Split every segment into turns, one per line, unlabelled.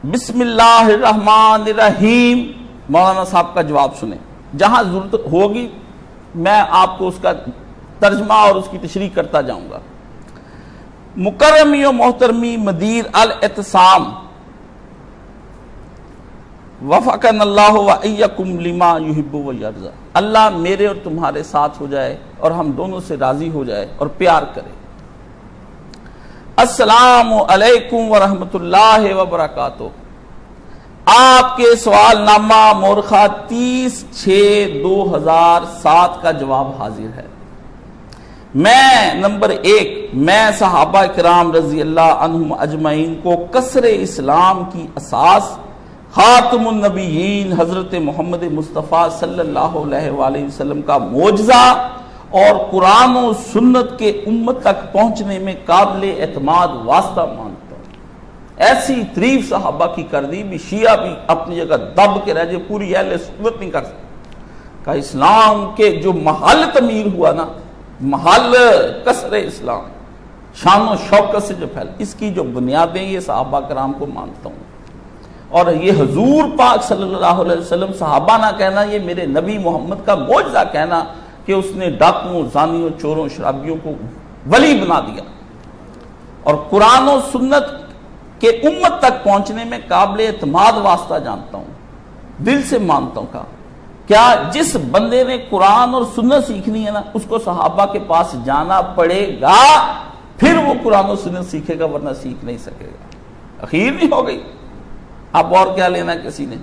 بسم اللہ الرحمن الرحیم مولانا صاحب کا جواب سنیں، جہاں ضرورت ہوگی میں آپ کو اس کا ترجمہ اور اس کی تشریح کرتا جاؤں گا۔ مکرمی و محترمی مدیر الاعتصام، وفقنا اللہ و ایکم لما یحب و یرضی، اللہ میرے اور تمہارے ساتھ ہو جائے اور ہم دونوں سے راضی ہو جائے اور پیار کرے۔ السلام علیکم ورحمۃ اللہ وبرکاتہ۔ آپ کے سوال نامہ مورخہ 30/6/2007 کا جواب حاضر ہے۔ نمبر 1، میں صحابہ کرام رضی اللہ عنہم اجمعین کو کسر اسلام کی اساس خاتم النبیین حضرت محمد مصطفیٰ صلی اللہ علیہ وآلہ وسلم کا معجزہ اور قرآن و سنت کے امت تک پہنچنے میں قابل اعتماد واسطہ مانتا ہوں۔ ایسی تعریف صحابہ کی کر دی بھی شیعہ بھی اپنی جگہ دب کے رہ جائے، پوری اہل سنت نہیں کر سکتا کہ اسلام کے جو محل تعمیر ہوا نا، محل کسر اسلام شان و شوکت سے جو پھیل، اس کی جو بنیادیں یہ صحابہ کرام کو مانتا ہوں۔ اور یہ حضور پاک صلی اللہ علیہ وسلم صحابہ نہ کہنا، یہ میرے نبی محمد کا معجزہ کہنا کہ اس نے ڈاکوؤں، زانیوں، چوروں، شرابیوں کو ولی بنا دیا، اور قرآن و سنت کے امت تک پہنچنے میں قابل اعتماد واسطہ جانتا ہوں، دل سے مانتا ہوں۔ کیا جس بندے نے قرآن اور سنت سیکھنی ہے نا، اس کو صحابہ کے پاس جانا پڑے گا، پھر وہ قرآن و سنت سیکھے گا، ورنہ سیکھ نہیں سکے گا۔ اخیر نہیں ہو گئی، اب اور کیا لینا کسی نے۔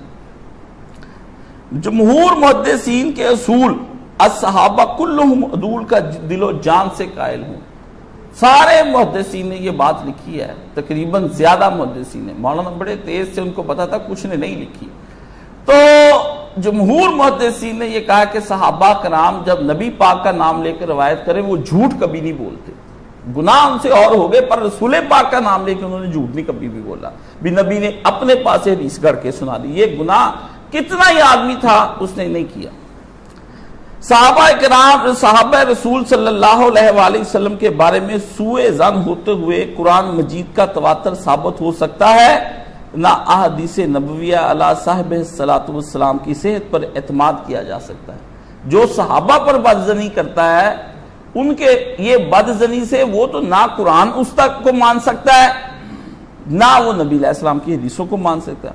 جمہور محدثین کے اصول الصحابہ کلہم عدول کا دل و جان سے قائل ہوں۔ سارے محدثین نے یہ بات لکھی ہے، تقریباً زیادہ محدثین نے، مولانا بڑے تیز سے ان کو پتا تھا، کچھ نے نہیں لکھی۔ تو جمہور محدثین نے یہ کہا کہ صحابہ کرام جب نبی پاک کا نام لے کر روایت کریں وہ جھوٹ کبھی نہیں بولتے، گناہ ان سے اور ہو گئے، پر رسول پاک کا نام لے کے انہوں نے جھوٹ نہیں کبھی بھی بولا، بھی نبی نے اپنے پاس سے حدیث گڑھ کے سنا دی۔ یہ گناہ کتنا ہی آدمی تھا اس نے نہیں کیا۔ صحابہ کرام صحابہ رسول صلی اللہ علیہ وآلہ وسلم کے بارے میں سوء ظن ہوتے ہوئے قرآن مجید کا تواتر ثابت ہو سکتا ہے، نہ احادیث نبویہ علی صاحب الصلاۃ والسلام کی صحت پر اعتماد کیا جا سکتا ہے۔ جو صحابہ پر بدظنی کرتا ہے، ان کے یہ بدظنی سے وہ تو نہ قرآن اس تک کو مان سکتا ہے، نہ وہ نبی علیہ السلام کی حدیثوں کو مان سکتا ہے۔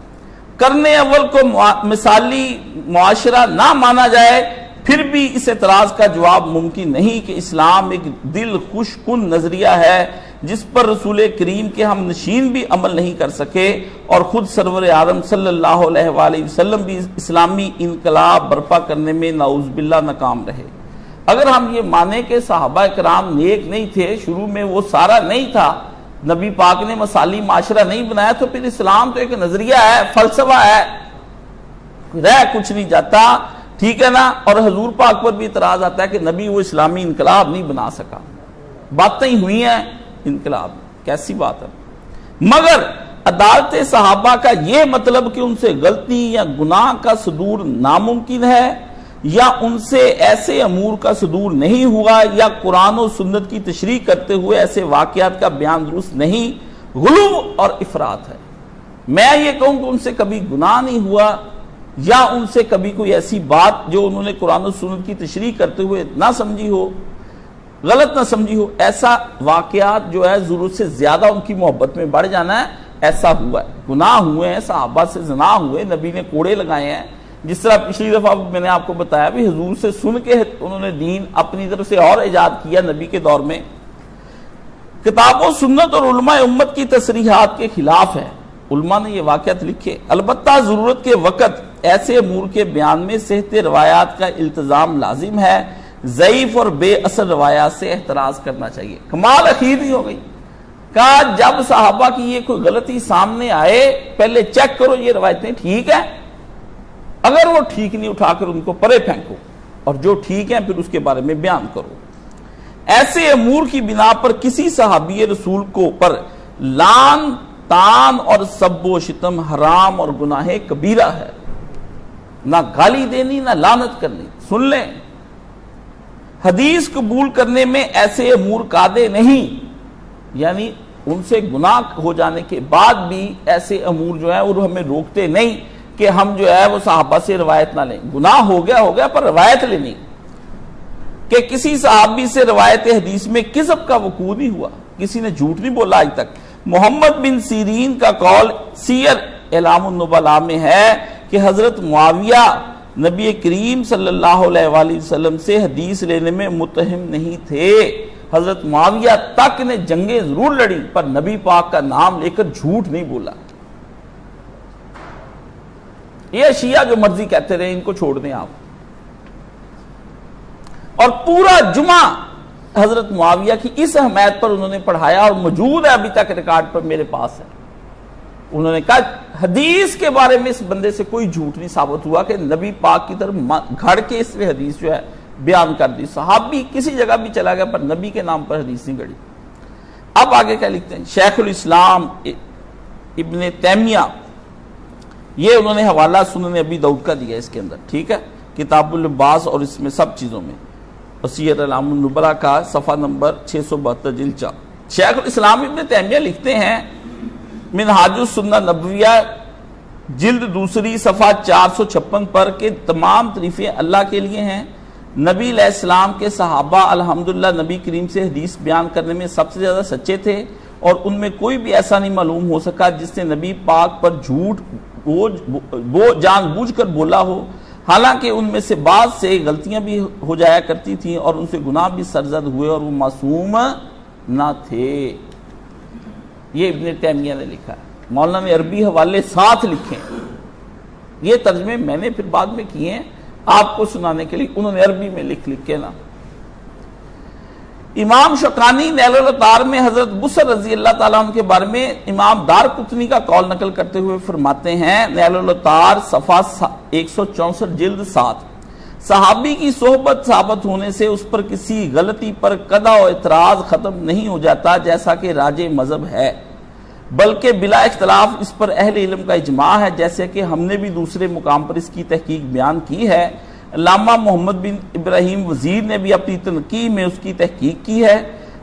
کرنے اول کو مثالی معاشرہ نہ مانا جائے، پھر بھی اس اعتراض کا جواب ممکن نہیں کہ اسلام ایک دل خوش کن نظریہ ہے جس پر رسول کریم کے ہم نشین بھی عمل نہیں کر سکے، اور خود سرور عالم صلی اللہ علیہ وآلہ وسلم بھی اسلامی انقلاب برپا کرنے میں نعوذ باللہ ناکام رہے۔ اگر ہم یہ مانیں کہ صحابہ کرام نیک نہیں تھے، شروع میں وہ سارا نہیں تھا، نبی پاک نے مثالی معاشرہ نہیں بنایا، تو پھر اسلام تو ایک نظریہ ہے، فلسفہ ہے، رہ کچھ نہیں جاتا، ٹھیک ہے نا۔ اور حضور پاک پر بھی اعتراض آتا ہے کہ نبی وہ اسلامی انقلاب نہیں بنا سکا، باتیں ہی ہوئی ہیں انقلاب، کیسی بات ہے۔ مگر عدالت صحابہ کا یہ مطلب کہ ان سے غلطی یا گناہ کا صدور ناممکن ہے، یا ان سے ایسے امور کا صدور نہیں ہوا، یا قرآن و سنت کی تشریح کرتے ہوئے ایسے واقعات کا بیان درست نہیں، غلو اور افراط ہے۔ میں یہ کہوں کہ ان سے کبھی گناہ نہیں ہوا، یا ان سے کبھی کوئی ایسی بات جو انہوں نے قرآن و سنت کی تشریح کرتے ہوئے نہ سمجھی ہو، غلط نہ سمجھی ہو، ایسا واقعات جو ہے ضرورت سے زیادہ ان کی محبت میں بڑھ جانا ہے، ایسا ہوا ہے۔ گناہ ہوئے ہیں، صحابہ سے زنا ہوئے، نبی نے کوڑے لگائے ہیں، جس طرح پچھلی دفعہ میں نے آپ کو بتایا بھی حضور سے سن کے انہوں نے دین اپنی طرف سے اور ایجاد کیا نبی کے دور میں۔ کتاب و سنت اور علماء امت کی تصریحات کے خلاف ہے، علماء نے یہ واقعات لکھے۔ البتہ ضرورت کے وقت ایسے امور کے بیان میں صحت روایات کا التزام لازم ہے، ضعیف اور بے اثر روایات سے احتراز کرنا چاہیے۔ کمال اخیر نہیں ہو گئی، کہا جب صحابہ کی یہ کوئی غلطی سامنے آئے پہلے چیک کرو یہ روایتیں ٹھیک ہیں، اگر وہ ٹھیک نہیں اٹھا کر ان کو پرے پھینکو، اور جو ٹھیک ہیں پھر اس کے بارے میں بیان کرو۔ ایسے امور کی بنا پر کسی صحابی رسول کو پر لان تان اور سب و شتم حرام اور گناہ کبیرہ ہے، نہ گالی دینی نہ لعنت کرنی۔ سن لیں، حدیث قبول کرنے میں ایسے امور قادے نہیں، یعنی ان سے گناہ ہو جانے کے بعد بھی ایسے امور جو ہیں اور ہمیں روکتے نہیں کہ ہم جو ہے وہ صحابہ سے روایت نہ لیں. گناہ ہو گیا پر روایت لینی کہ کسی صحابی سے روایت حدیث میں کذب کا وقوع نہیں ہوا, کسی نے جھوٹ نہیں بولا آج تک. محمد بن سیرین کا قول سیر اعلام النبلاء میں ہے کہ حضرت معاویہ نبی کریم صلی اللہ علیہ وآلہ وسلم سے حدیث لینے میں متہم نہیں تھے. حضرت معاویہ تک نے جنگیں ضرور لڑی پر نبی پاک کا نام لے کر جھوٹ نہیں بولا. یہ شیعہ جو مرضی کہتے رہے, ان کو چھوڑ دیں آپ. اور پورا جمعہ حضرت معاویہ کی اس حمایت پر انہوں نے پڑھایا اور موجود ہے ابھی تک ریکارڈ پر میرے پاس ہے. انہوں نے کہا حدیث کے بارے میں اس بندے سے کوئی جھوٹ نہیں ثابت ہوا کہ نبی پاک کی طرف گھڑ کے اس نے حدیث جو ہے بیان کر دی. صحابی کسی جگہ بھی چلا گیا پر نبی کے نام پر حدیث نہیں گڑی. اب آگے کیا لکھتے ہیں شیخ الاسلام ابن تیمیہ, یہ انہوں نے حوالہ سنن ابی داؤد کا دیا اس کے اندر, ٹھیک ہے, کتاب اللباس اور اس میں سب چیزوں میں, سیر اعلام النبلاء کا صفحہ نمبر 672 جلد 4. شیخ الاسلام ابن تیمیہ لکھتے ہیں منہاج السنہ نبویہ جلد 2 صفحہ 456 پر کہ تمام تعریفیں اللہ کے لیے ہیں. نبی علیہ السلام کے صحابہ الحمدللہ نبی کریم سے حدیث بیان کرنے میں سب سے زیادہ سچے تھے اور ان میں کوئی بھی ایسا نہیں معلوم ہو سکا جس نے نبی پاک پر جھوٹ وہ جان بوجھ کر بولا ہو, حالانکہ ان میں سے بعض سے غلطیاں بھی ہو جایا کرتی تھیں اور ان سے گناہ بھی سرزد ہوئے اور وہ معصوم نہ تھے. یہ ابن تیمیہ نے لکھا ہے. مولانا نے عربی حوالے ساتھ لکھے ہیں, یہ ترجمے میں نے پھر بعد میں کیے ہیں آپ کو سنانے کے لیے, انہوں نے عربی میں لکھ کے نا. امام شوکانی نیل الاوطار میں حضرت بصر رضی اللہ تعالیٰ عنہ کے بارے میں امام دارقطنی کا قول نقل کرتے ہوئے فرماتے ہیں, نیل الاوطار صفحہ 164 جلد 7, صحابی کی صحبت ثابت ہونے سے اس پر کسی غلطی پر قدع و اعتراض ختم نہیں ہو جاتا جیسا کہ راج مذہب ہے, بلکہ بلا اختلاف اس پر اہل علم کا اجماع ہے, جیسے کہ ہم نے بھی دوسرے مقام پر اس کی تحقیق بیان کی ہے. علامہ محمد بن ابراہیم وزیر نے بھی اپنی تنقیح میں اس کی تحقیق کی ہے.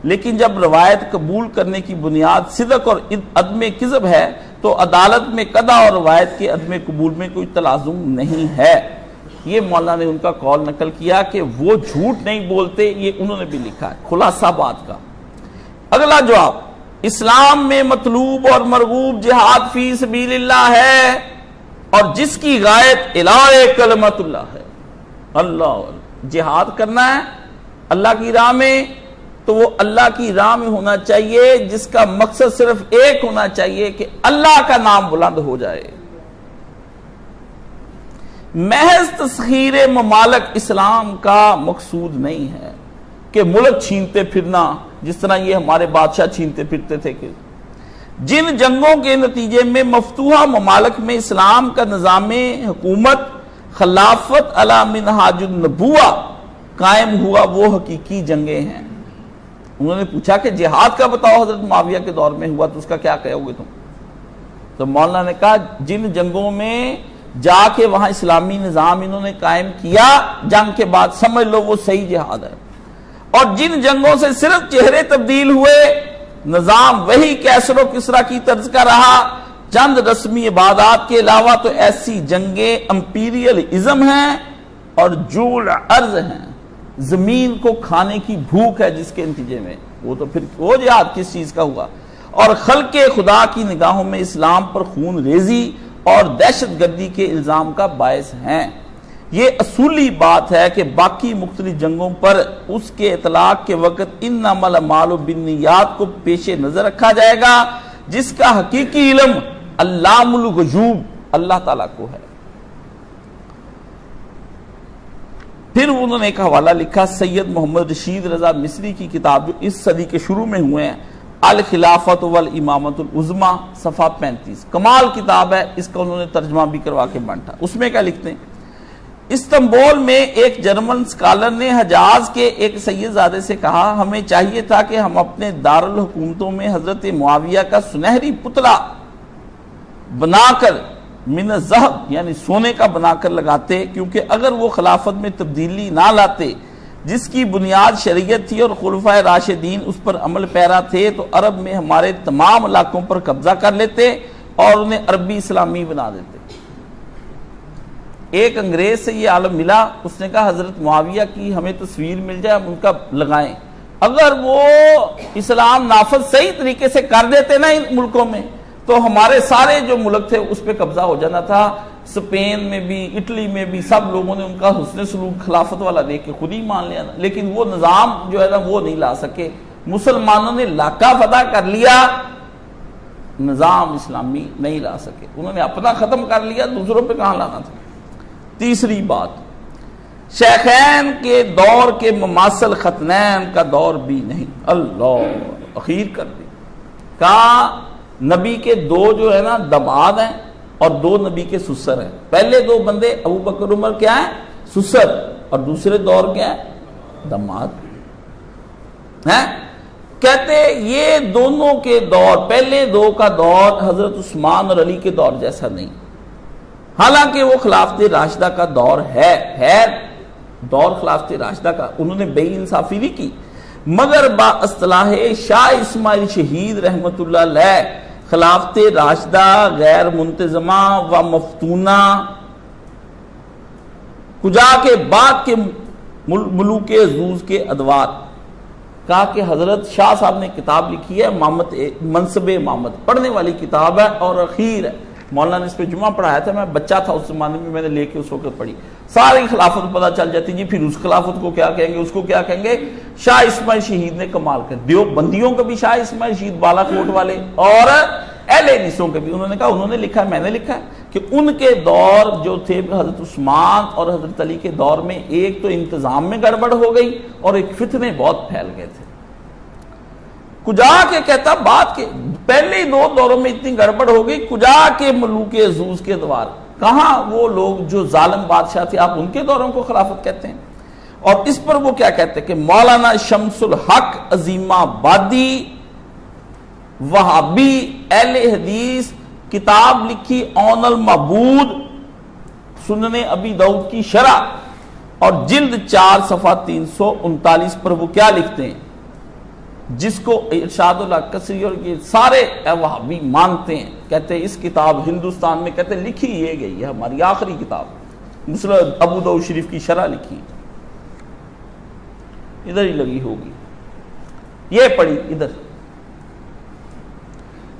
لیکن جب روایت قبول کرنے کی بنیاد صدق اور عدم کذب ہے تو عدالت میں قدع اور روایت کے عدم قبول میں کوئی تلازم نہیں ہے. یہ مولانا نے ان کا قول نقل کیا کہ وہ جھوٹ نہیں بولتے, یہ انہوں نے بھی لکھا ہے خلاصہ بات کا. اگلا جواب, اسلام میں مطلوب اور مرغوب جہاد فی سبیل اللہ ہے اور جس کی غایت اعلاء کلمت اللہ ہے. اللہ جہاد کرنا ہے اللہ کی راہ میں تو وہ اللہ کی راہ میں ہونا چاہیے جس کا مقصد صرف ایک ہونا چاہیے کہ اللہ کا نام بلند ہو جائے. محض تسخیر ممالک اسلام کا مقصود نہیں ہے کہ ملک چھینتے پھرنا جس طرح یہ ہمارے بادشاہ چھینتے پھرتے تھے. کہ جن جنگوں کے نتیجے میں مفتوحہ ممالک میں اسلام کا نظام حکومت خلافت علی منہاج النبوہ قائم ہوا وہ حقیقی جنگیں ہیں. انہوں نے پوچھا کہ جہاد کا بتاؤ حضرت معاویہ کے دور میں ہوا تو اس کا کیا کہو گے تم؟ تو مولانا نے کہا جن جنگوں میں جا کے وہاں اسلامی نظام انہوں نے قائم کیا جنگ کے بعد سمجھ لو وہ صحیح جہاد ہے. اور جن جنگوں سے صرف چہرے تبدیل ہوئے, نظام وہی کیسر و کسرا کی طرز کا رہا, چند رسمی عبادات کے علاوہ تو ایسی جنگیں امپیریل ازم ہیں اور جول ارض ہیں, زمین کو کھانے کی بھوک ہے جس کے نتیجے میں وہ تو پھر وہ جہاد کس چیز کا ہوا. اور خلق خدا کی نگاہوں میں اسلام پر خون ریزی اور دہشت گردی کے الزام کا باعث ہیں. یہ اصولی بات ہے کہ باقی مختلف جنگوں پر اس کے اطلاق کے وقت انما الاعمال بالنیات کو پیش نظر رکھا جائے گا جس کا حقیقی علم علام الغیوب اللہ تعالیٰ کو ہے. پھر انہوں نے ایک حوالہ لکھا سید محمد رشید رضا مصری کی کتاب جو اس صدی کے شروع میں ہوئے ہیں, الخلافت والامامت العظمی صفحہ 35, کمال کتاب ہے, اس کا انہوں نے ترجمہ بھی کروا کے بانٹا. اس میں کیا لکھتے ہیں, استنبول میں ایک جرمن سکالر نے حجاز کے ایک سید زادے سے کہا ہمیں چاہیے تھا کہ ہم اپنے دارالحکومتوں میں حضرت معاویہ کا سنہری پتلا بنا کر من الذہب یعنی سونے کا بنا کر لگاتے, کیونکہ اگر وہ خلافت میں تبدیلی نہ لاتے جس کی بنیاد شریعت تھی اور خلفائے راشدین اس پر عمل پیرا تھے تو عرب میں ہمارے تمام علاقوں پر قبضہ کر لیتے اور انہیں عربی اسلامی بنا دیتے۔ ایک انگریز سے یہ عالم ملا، اس نے کہا حضرت معاویہ کی ہمیں تصویر مل جائے، ہم ان کا لگائیں، اگر وہ اسلام نافذ صحیح طریقے سے کر دیتے نا ان ملکوں میں تو ہمارے سارے جو ملک تھے اس پہ قبضہ ہو جانا تھا۔ اسپین میں بھی، اٹلی میں بھی سب لوگوں نے ان کا حسن سلوک خلافت والا دیکھ کے خود ہی مان لیا، لیکن وہ نظام جو ہے نا وہ نہیں لا سکے۔ مسلمانوں نے علاقہ فتح کر لیا، نظام اسلامی نہیں لا سکے، انہوں نے اپنا ختم کر لیا، دوسروں پہ کہاں لانا تھا۔ تیسری بات، شیخین کے دور کے مماثل ختنین کا دور بھی نہیں، اللہ اخیر کر دی۔ کہا نبی کے دو جو ہے نا دماد ہیں اور دو نبی کے سسر ہیں، پہلے دو بندے ابو بکر عمر کیا ہیں؟ سسر، اور دوسرے دور کیا ہے؟ دماد ہیں۔ کہتے یہ دونوں کے دور، پہلے دو کا دور حضرت عثمان اور علی کے دور جیسا نہیں، حالانکہ وہ خلافت راشدہ کا دور ہے دور خلافت راشدہ کا، انہوں نے بے انصافی نہیں کی، مگر با اصطلاح شاہ اسماعیل شہید رحمت اللہ علیہ خلافت راشدہ غیر منتظمہ و مفتونہ کجا کے بعد کے ملوک عزوز کے ادوار۔ کہا کہ حضرت شاہ صاحب نے کتاب لکھی ہے منصب امامت، پڑھنے والی کتاب ہے اور اخیر ہے، مولانا نے اس پہ جمعہ پڑھایا تھا، میں بچہ تھا اس زمانے میں نے لے کے اس وقت پڑھی، ساری خلافت پتہ چل جاتی جی، پھر اس خلافت کو کیا کہیں گے، اس کو کیا کہیں گے۔ شاہ اسماعیل شہید نے کمال کر دیوبندیوں کا بھی شاہ اسماعیل شہید بالا کوٹ والے اور اہل حدیثوں کے بھی، انہوں نے کہا انہوں نے لکھا ہے میں نے لکھا ہے کہ ان کے دور جو تھے حضرت عثمان اور حضرت علی کے دور میں ایک تو انتظام میں گڑبڑ ہو گئی اور ایک فتنے بہت پھیل گئے تھے۔ کجا کے کہتا بات کے پہلے دو دوروں میں اتنی گڑبڑ ہو گئی، کجا کے ملوک عزوز کے دوار، کہاں وہ لوگ جو ظالم بادشاہ تھے آپ ان کے دوروں کو خلافت کہتے ہیں۔ اور اس پر وہ کیا کہتے ہیں کہ مولانا شمس الحق عظیم آبادی وہابی اہل حدیث کتاب لکھی اون المعبود سنن ابی داؤد کی شرح اور جلد 4 صفحہ 339 پر وہ کیا لکھتے ہیں، جس کو ارشاد الحق کثری اور یہ سارے وہابی مانتے ہیں، کہتے ہیں اس کتاب ہندوستان میں کہتے ہیں لکھی یہ گئی ہے، ہماری آخری کتاب مسند ابو داؤد شریف کی شرح لکھی ادھر ہی لگی ہوگی، یہ پڑھی ادھر۔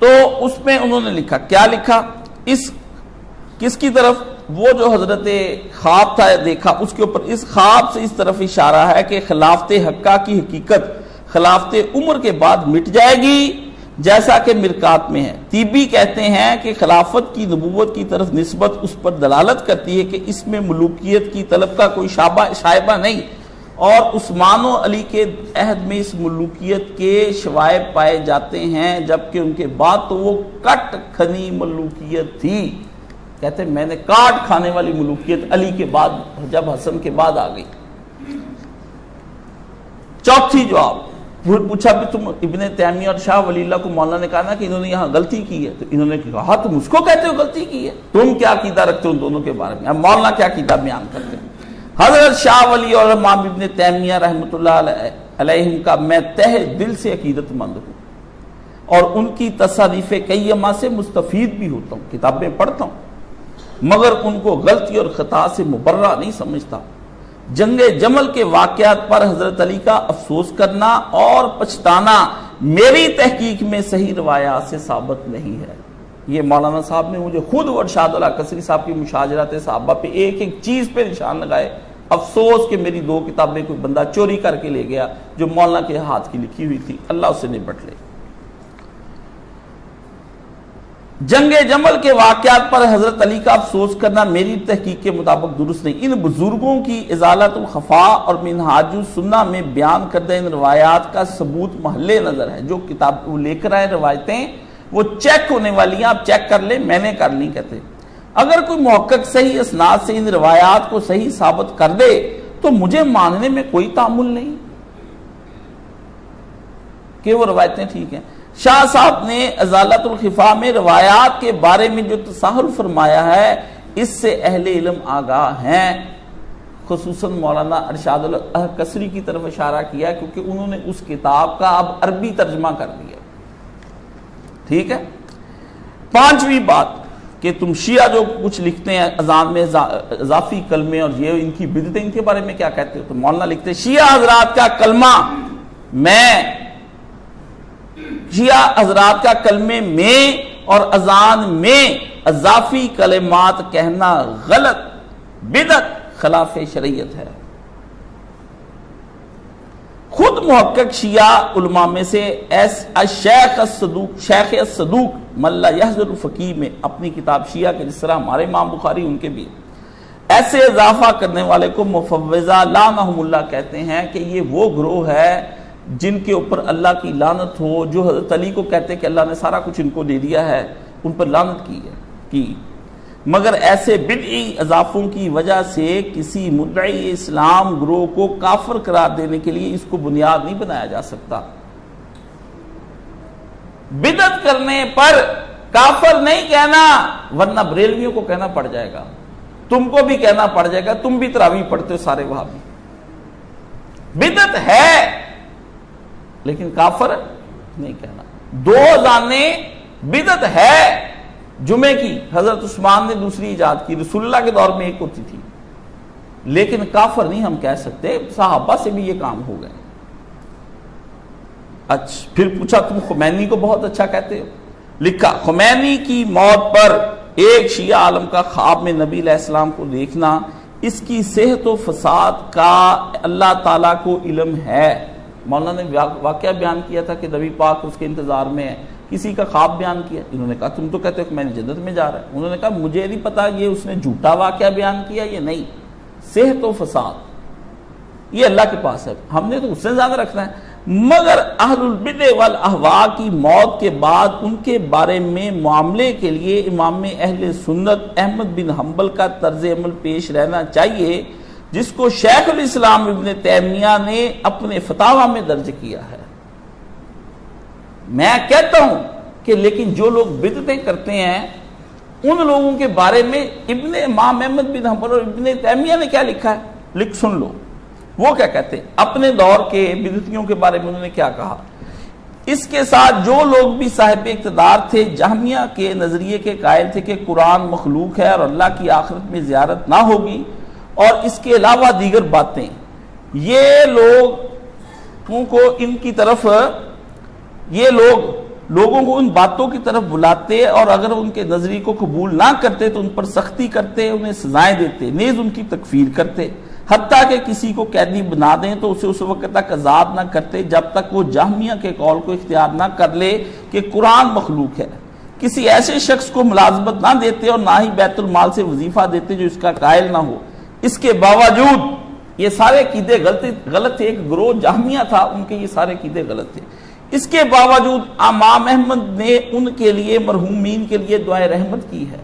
تو اس میں انہوں نے لکھا کیا لکھا، اس کس کی طرف، وہ جو حضرت خواب تھا دیکھا اس کے اوپر، اس خواب سے اس طرف اشارہ ہے کہ خلافت حقہ کی حقیقت خلافت عمر کے بعد مٹ جائے گی جیسا کہ مرکات میں ہے۔ طیبی کہتے ہیں کہ خلافت کی نبوت کی طرف نسبت اس پر دلالت کرتی ہے کہ اس میں ملوکیت کی طلب کا کوئی شائبہ نہیں، اور عثمان و علی کے عہد میں اس ملوکیت کے شوائب پائے جاتے ہیں، جبکہ ان کے بعد تو وہ کٹ کھنی ملوکیت تھی۔ کہتے ہیں میں نے کاٹ کھانے والی ملوکیت علی کے بعد جب حسن کے بعد آ گئی۔ چوتھی جواب، پھر پوچھا بھی تم ابن تیمیہ اور شاہ ولی اللہ کو مولانا نے کہا نا کہ انہوں نے یہاں غلطی کی ہے، تو انہوں نے کہا تم اس کو کہتے ہو غلطی کی ہے، تم کیا عقیدہ رکھتے ہو ان دونوں کے بارے میں؟ اب مولانا کیا عقیدہ بیان کرتے ہیں؟ حضرت شاہ ولی اور امام ابن تیمیہ رحمۃ اللہ علیہم کا میں تہ دل سے عقیدت مند ہوں اور ان کی تصانیف قیمہ سے مستفید بھی ہوتا ہوں، کتابیں پڑھتا ہوں، مگر ان کو غلطی اور خطا سے مبرہ نہیں سمجھتا۔ جنگ جمل کے واقعات پر حضرت علی کا افسوس کرنا اور پچھتانا میری تحقیق میں صحیح روایات سے ثابت نہیں ہے۔ یہ مولانا صاحب نے مجھے خود ارشاد اللہ کثری صاحب کی مشاجرات صحابہ پہ ایک ایک چیز پہ نشان لگائے، افسوس کہ میری 2 کتابیں کوئی بندہ چوری کر کے لے گیا جو مولانا کے ہاتھ کی لکھی ہوئی تھی، اللہ اسے نبٹ لے۔ جنگ جمل کے واقعات پر حضرت علی کا افسوس کرنا میری تحقیق کے مطابق درست نہیں۔ ان بزرگوں کی ازالت الخفا اور منہاج السنہ میں بیان کردہ ان روایات کا ثبوت محل نظر ہے۔ جو کتاب وہ لے کر آئے روایتیں وہ چیک ہونے والی ہیں، آپ چیک کر لیں، میں نے کر لی کہتے۔ اگر کوئی محقق صحیح اسناد سے ان روایات کو صحیح ثابت کر دے تو مجھے ماننے میں کوئی تعامل نہیں کہ وہ روایتیں ٹھیک ہیں۔ شاہ صاحب نے ازالت الخفا میں روایات کے بارے میں جو تساہل فرمایا ہے اس سے اہل علم آگاہ ہیں، خصوصاً مولانا ارشاد القصری کی طرف اشارہ کیا کیونکہ انہوں نے اس کتاب کا اب عربی ترجمہ کر دیا. ٹھیک ہے. پانچویں بات کہ تم شیعہ جو کچھ لکھتے ہیں اذان میں اضافی کلمے اور یہ ان کی بدعتیں، ان کے بارے میں کیا کہتے ہو؟ تو مولانا لکھتے ہیں شیعہ حضرات کا کلمہ شیعہ حضرات کا کلمے میں اور اذان میں اضافی کلمات کہنا غلط، بدعت، خلاف شریعت ہے. خود محقق شیعہ علماء میں سے شیخ الصدوق من لا یحضر الفقیہ میں اپنی کتاب شیعہ کے، جس طرح ہمارے امام بخاری ان کے بھی، ایسے اضافہ کرنے والے کو مفوضہ لعنہم اللہ کہتے ہیں کہ یہ وہ گروہ ہے جن کے اوپر اللہ کی لعنت ہو، جو حضرت علی کو کہتے کہ اللہ نے سارا کچھ ان کو دے دیا ہے، ان پر لعنت کی. مگر ایسے بدعی اضافوں کی وجہ سے کسی مدعی اسلام گروہ کو کافر قرار دینے کے لیے اس کو بنیاد نہیں بنایا جا سکتا. بدعت کرنے پر کافر نہیں کہنا، ورنہ بریلویوں کو کہنا پڑ جائے گا، تم کو بھی کہنا پڑ جائے گا، تم بھی تراویح پڑھتے ہو سارے وہابی. بدعت ہے لیکن کافر نہیں کہنا. 2 اذانیں بدعت ہے. جمعے کی حضرت عثمان نے دوسری ایجاد کی، رسول اللہ کے دور میں ایک ہوتی تھی، لیکن کافر نہیں ہم کہہ سکتے، صحابہ سے بھی یہ کام ہو گئے. اچھا پھر پوچھا تم خمینی کو بہت اچھا کہتے ہو. لکھا خمینی کی موت پر ایک شیعہ عالم کا خواب میں نبی علیہ السلام کو دیکھنا، اس کی صحت و فساد کا اللہ تعالیٰ کو علم ہے. مولانا نے واقعہ بیان کیا تھا کہ نبی پاک اس کے انتظار میں ہے، کسی کا خواب بیان کیا. انہوں نے کہا تم تو کہتے ہو کہ میں نے جنت میں جا رہا ہے. انہوں نے کہا مجھے نہیں پتا یہ اس نے جھوٹا واقعہ بیان کیا یہ نہیں، صحت و فساد یہ اللہ کے پاس ہے، ہم نے تو اس سے زیادہ رکھنا ہے. مگر اہل البدع والاہواء کی موت کے بعد ان کے بارے میں معاملے کے لیے امام اہل سنت احمد بن حنبل کا طرز عمل پیش رہنا چاہیے، جس کو شیخ الاسلام ابن تیمیہ نے اپنے فتاوی میں درج کیا ہے. میں کہتا ہوں کہ لیکن جو لوگ بدعتیں کرتے ہیں ان لوگوں کے بارے میں امام احمد بن حنبل اور ابن تیمیہ نے کیا لکھا ہے، سن لو وہ کیا کہتے ہیں اپنے دور کے بدعتیوں کے بارے میں. انہوں نے کیا کہا، اس کے ساتھ جو لوگ بھی صاحب اقتدار تھے جہمیہ کے نظریے کے قائل تھے کہ قرآن مخلوق ہے اور اللہ کی آخرت میں زیارت نہ ہوگی اور اس کے علاوہ دیگر باتیں، یہ لوگوں کو ان کی طرف لوگوں کو ان باتوں کی طرف بلاتے اور اگر ان کے نظریے کو قبول نہ کرتے تو ان پر سختی کرتے، انہیں سزائیں دیتے، نیز ان کی تکفیر کرتے، حتیٰ کہ کسی کو قیدی بنا دیں تو اسے اس وقت تک آزاد نہ کرتے جب تک وہ جہمیہ کے قول کو اختیار نہ کر لے کہ قرآن مخلوق ہے. کسی ایسے شخص کو ملازمت نہ دیتے اور نہ ہی بیت المال سے وظیفہ دیتے جو اس کا قائل نہ ہو. اس کے باوجود یہ سارے عقیدے غلط تھے، ایک گروہ جہمیہ تھا، ان کے یہ سارے عقیدے غلط تھے. اس کے باوجود امام احمد نے ان کے لیے مرحومین کے لیے دعائے رحمت کی ہے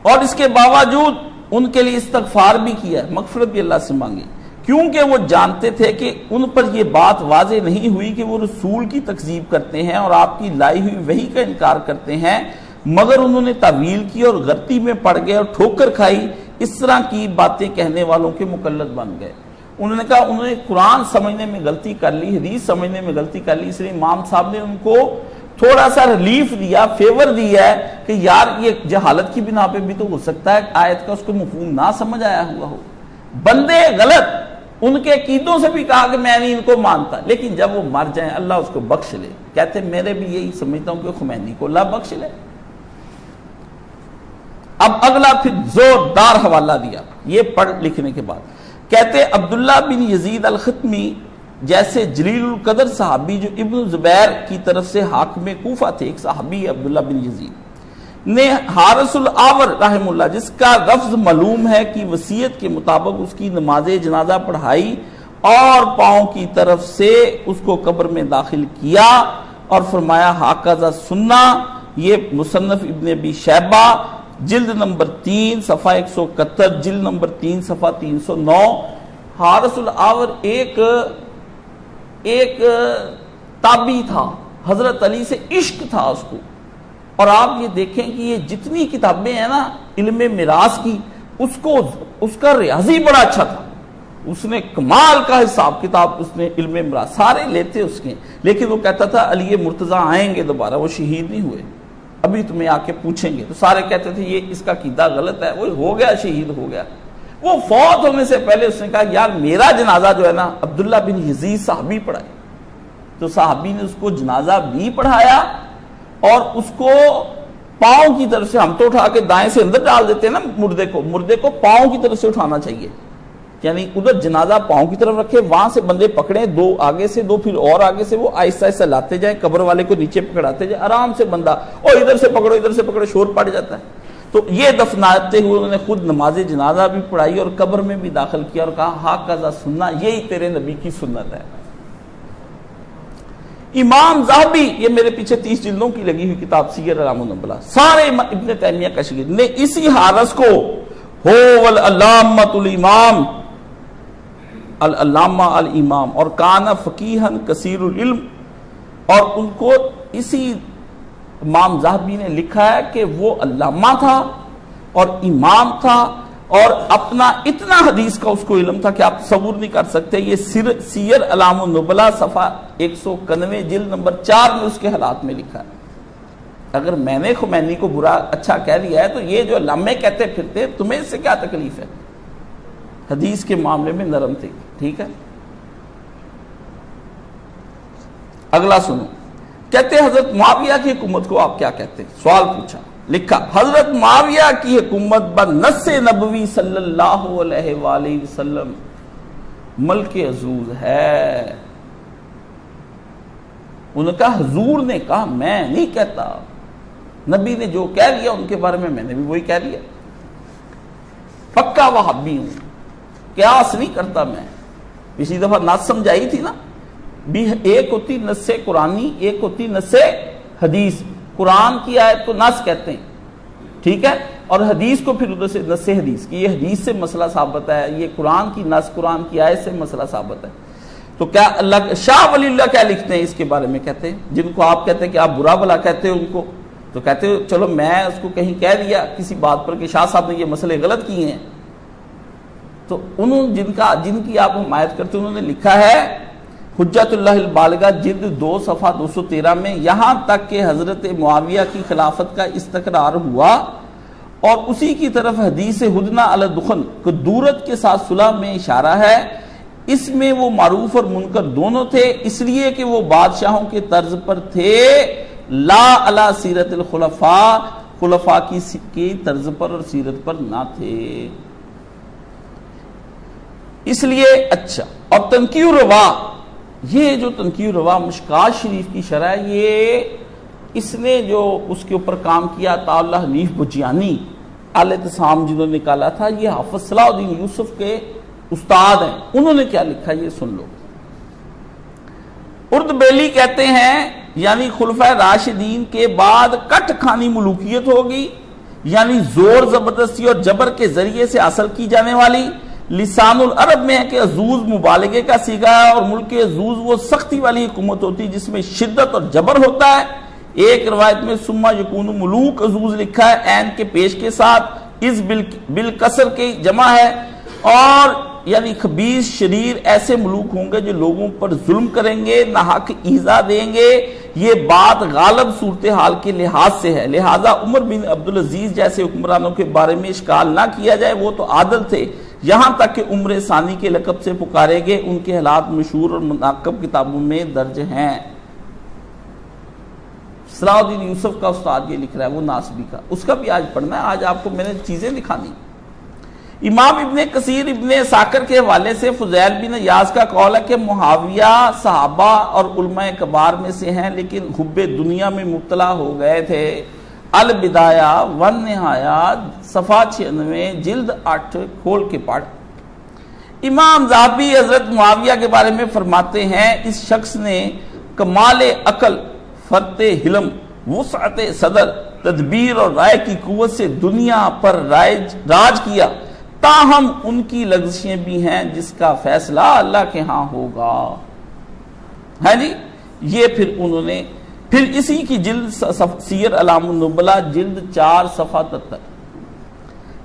اور اس کے باوجود ان کے لیے استغفار بھی کیا ہے، مغفرت بھی اللہ سے مانگی، کیونکہ وہ جانتے تھے کہ ان پر یہ بات واضح نہیں ہوئی کہ وہ رسول کی تکذیب کرتے ہیں اور آپ کی لائی ہوئی وحی کا انکار کرتے ہیں، مگر انہوں نے تعویل کی اور غلطی میں پڑ گئے اور ٹھوکر کھائی. اس طرح کی باتیں کہنے والوں کے مقلد بن گئے. انہوں نے کہا انہوں نے قرآن سمجھنے میں غلطی کر لی، حدیث سمجھنے میں غلطی کر لی، اس لیے امام صاحب نے ان کو تھوڑا سا ریلیف دیا، فیور دیا ہے کہ یار یہ جہالت کی بنا پہ بھی تو ہو سکتا ہے آیت کا اس کو مفہوم نہ سمجھ آیا ہوا ہو. بندے غلط، ان کے عقیدوں سے بھی کہا کہ میں نہیں ان کو مانتا، لیکن جب وہ مر جائیں اللہ اس کو بخش لے. کہتے میرے بھی یہی سمجھتا ہوں کہ خمینی کو اللہ بخش لے. اب اگلا پھر زوردار حوالہ دیا یہ پڑھ لکھنے کے بعد. کہتے عبداللہ بن یزید الختمی جیسے جلیل القدر صحابی جو ابن زبیر کی طرف سے حاکم کوفہ تھے، ایک صحابی عبداللہ بن یزید نے حارث العور رحم اللہ جس کا لفظ معلوم ہے کہ وصیت کے مطابق اس کی نماز جنازہ پڑھائی اور پاؤں کی طرف سے اس کو قبر میں داخل کیا اور فرمایا ہاکذا سننا. یہ مصنف ابن ابی شیبہ جلد نمبر 3 صفحہ 171، جلد نمبر 3 صفحہ 309. حارث العور ایک تابعی تھا، حضرت علی سے عشق تھا اس کو. اور آپ یہ دیکھیں کہ یہ جتنی کتابیں ہیں نا علم میراث کی، اس کا ریاضی بڑا اچھا تھا، اس نے کمال کا حساب کتاب، اس نے علم امراض سارے لیتے اس کے، لیکن وہ کہتا تھا علی مرتضیٰ آئیں گے دوبارہ، وہ شہید نہیں ہوئے، ابھی تمہیں آ کے پوچھیں گے۔ تو سارے کہتے تھے یہ اس کا عقیدہ غلط ہے، وہ ہو گیا شہید ہو گیا۔ وہ فوت ہونے سے پہلے اس نے کہا یار میرا جنازہ جو ہے نا عبداللہ بن یزید صحابی پڑھائے، تو صحابی نے اس کو جنازہ بھی پڑھایا، اور اس کو پاؤں کی طرف سے، ہم تو اٹھا کے دائیں سے اندر ڈال دیتے ہیں نا مردے کو پاؤں کی طرف سے اٹھانا چاہیے، یعنی ادھر جنازہ پاؤں کی طرف رکھے، وہاں سے بندے پکڑے، دو آگے سے دو پھر اور آگے سے، وہ آہستہ آہستہ لاتے جائیں، قبر والے کو نیچے پکڑاتے جائیں، آرام سے بندہ، اور ادھر سے پکڑو شور پڑ جاتا ہے۔ تو یہ دفناتے ہوئے انہوں نے خود نماز جنازہ بھی پڑھائی اور قبر میں بھی داخل کیا اور کہا ہاکذا سننا، یہی تیرے نبی کی سنت ہے۔ امام ذہبی، یہ میرے پیچھے 30 جلدوں کی لگی ہوئی کتاب سیر اعلام النبلاء، سارے ابن تیمیہ کا شاگرد نے اسی حارث کو ہو والعلامۃ الامام، العلامہ الامام، اور کان فقیہا کثیر العلم، اور ان کو اسی امام ذہبی نے لکھا ہے کہ وہ علامہ تھا اور امام تھا، اور اپنا اتنا حدیث کا اس کو علم تھا کہ آپ تصور نہیں کر سکتے۔ یہ سیر اعلام النبلاء صفحہ 191 جلد نمبر 4 میں اس کے حالات میں لکھا ہے۔ اگر میں نے خمینی کو برا اچھا کہہ لیا ہے تو یہ جو علامے کہتے پھرتے تمہیں اس سے کیا تکلیف ہے؟ حدیث کے معاملے میں نرم تھے، ٹھیک ہے۔ اگلا سنو، کہتے حضرت معاویہ کی حکومت کو آپ کیا کہتے ہیں؟ سوال پوچھا، لکھا حضرت معاویہ کی حکومت بنص نبوی صلی اللہ علیہ وآلہ وسلم ملک عزوز ہے۔ انہوں نے کہا حضور نے کہا، میں نہیں کہتا، نبی نے جو کہہ لیا ان کے بارے میں نے بھی وہی کہہ لیا، پکا وہابی ہوں، قیاس نہیں کرتا میں۔ پچھلی دفعہ نص سمجھائی تھی نا، بھی ایک ہوتی نص قرآنی، ایک ہوتی نص حدیث۔ قرآن کی آیت کو نص کہتے ہیں، ٹھیک ہے، اور حدیث کو پھر ادھر سے نص حدیث کی، یہ حدیث سے مسئلہ ثابت ہے، یہ قرآن کی نص قرآن کی آیت سے مسئلہ ثابت ہے۔ تو کیا اللہ شاہ ولی اللہ کیا لکھتے ہیں اس کے بارے میں؟ کہتے ہیں جن کو آپ کہتے ہیں کہ آپ برا بلا کہتے ہیں ان کو، تو کہتے ہیں چلو میں اس کو کہیں کہہ دیا کسی بات پر کہ شاہ صاحب نے یہ مسئلے غلط کیے ہیں، تو انہوں جن کی آپ حمایت کرتے ہیں انہوں نے لکھا ہے حجت اللہ البالغہ جلد 2 صفحہ 213 میں، یہاں تک کہ حضرت معاویہ کی خلافت کا استقرار ہوا اور اسی کی طرف حدیث ہدنہ علی الدخن کو دورت کے ساتھ صلح میں اشارہ ہے، اس میں وہ معروف اور منکر دونوں تھے، اس لیے کہ وہ بادشاہوں کے طرز پر تھے، لا علی سیرت الخلفاء، خلفاء کی طرز پر اور سیرت پر نہ تھے۔ اس لیے اچھا، اور تنقیح روا، یہ جو تنقیح روا مشکات شریف کی شرح ہے، یہ اس نے جو اس کے اوپر کام کیا تعالی حنیف بجیانی الاعتصام جنہوں نے نکالا تھا، یہ حافظ صلاح الدین یوسف کے استاد ہیں، انہوں نے کیا لکھا یہ سن لو۔ اردبیلی کہتے ہیں یعنی خلفائے راشدین کے بعد کٹ کھانی ملوکیت ہوگی، یعنی زور زبردستی اور جبر کے ذریعے سے حاصل کی جانے والی، لسان العرب میں ہے کہ عزوز مبالغے کا صیغہ ہے، اور ملک عزوز وہ سختی والی حکومت ہوتی جس میں شدت اور جبر ہوتا ہے۔ ایک روایت میں ثم یکون ملوک عزوز لکھا ہے، عین کے پیش کے ساتھ، اس بالکسر کی جمع ہے، اور یعنی خبیث شریر ایسے ملوک ہوں گے جو لوگوں پر ظلم کریں گے، ناحق ایذا دیں گے۔ یہ بات غالب صورتحال کے لحاظ سے ہے، لہذا عمر بن عبدالعزیز جیسے حکمرانوں کے بارے میں اشکال نہ کیا جائے، وہ تو عادل تھے، یہاں تک کہ عمر ثانی کے لقب سے پکارے گئے، ان کے حالات مشہور اور مناقب کتابوں میں درج ہیں۔ صلاح الدین یوسف کا استاد یہ لکھ رہا ہے، وہ ناصبی کا، اس کا بھی آج پڑھنا ہے، آج آپ کو میں نے چیزیں دکھانی۔ امام ابن کثیر ابن ساکر کے حوالے سے فضیل بن یاس کا قول ہے کہ معاویہ صحابہ اور علماء کبار میں سے ہیں، لیکن حب دنیا میں مبتلا ہو گئے تھے۔ البدایہ والنہایہ صفحہ 96 جلد 8 کھول کے پڑھ۔ امام ذہبی حضرت معاویہ کے بارے میں فرماتے ہیں اس شخص نے کمال عقل، فرط حلم، وسعت صدر، تدبیر اور رائے کی قوت سے دنیا پر راج کیا، تاہم ان کی لغزشیں بھی ہیں جس کا فیصلہ اللہ کے ہاں ہوگا۔ ہے جی، یہ پھر انہوں نے پھر اسی کی جلد سیر اعلام النبلاء جلد 4 صفحہ 73،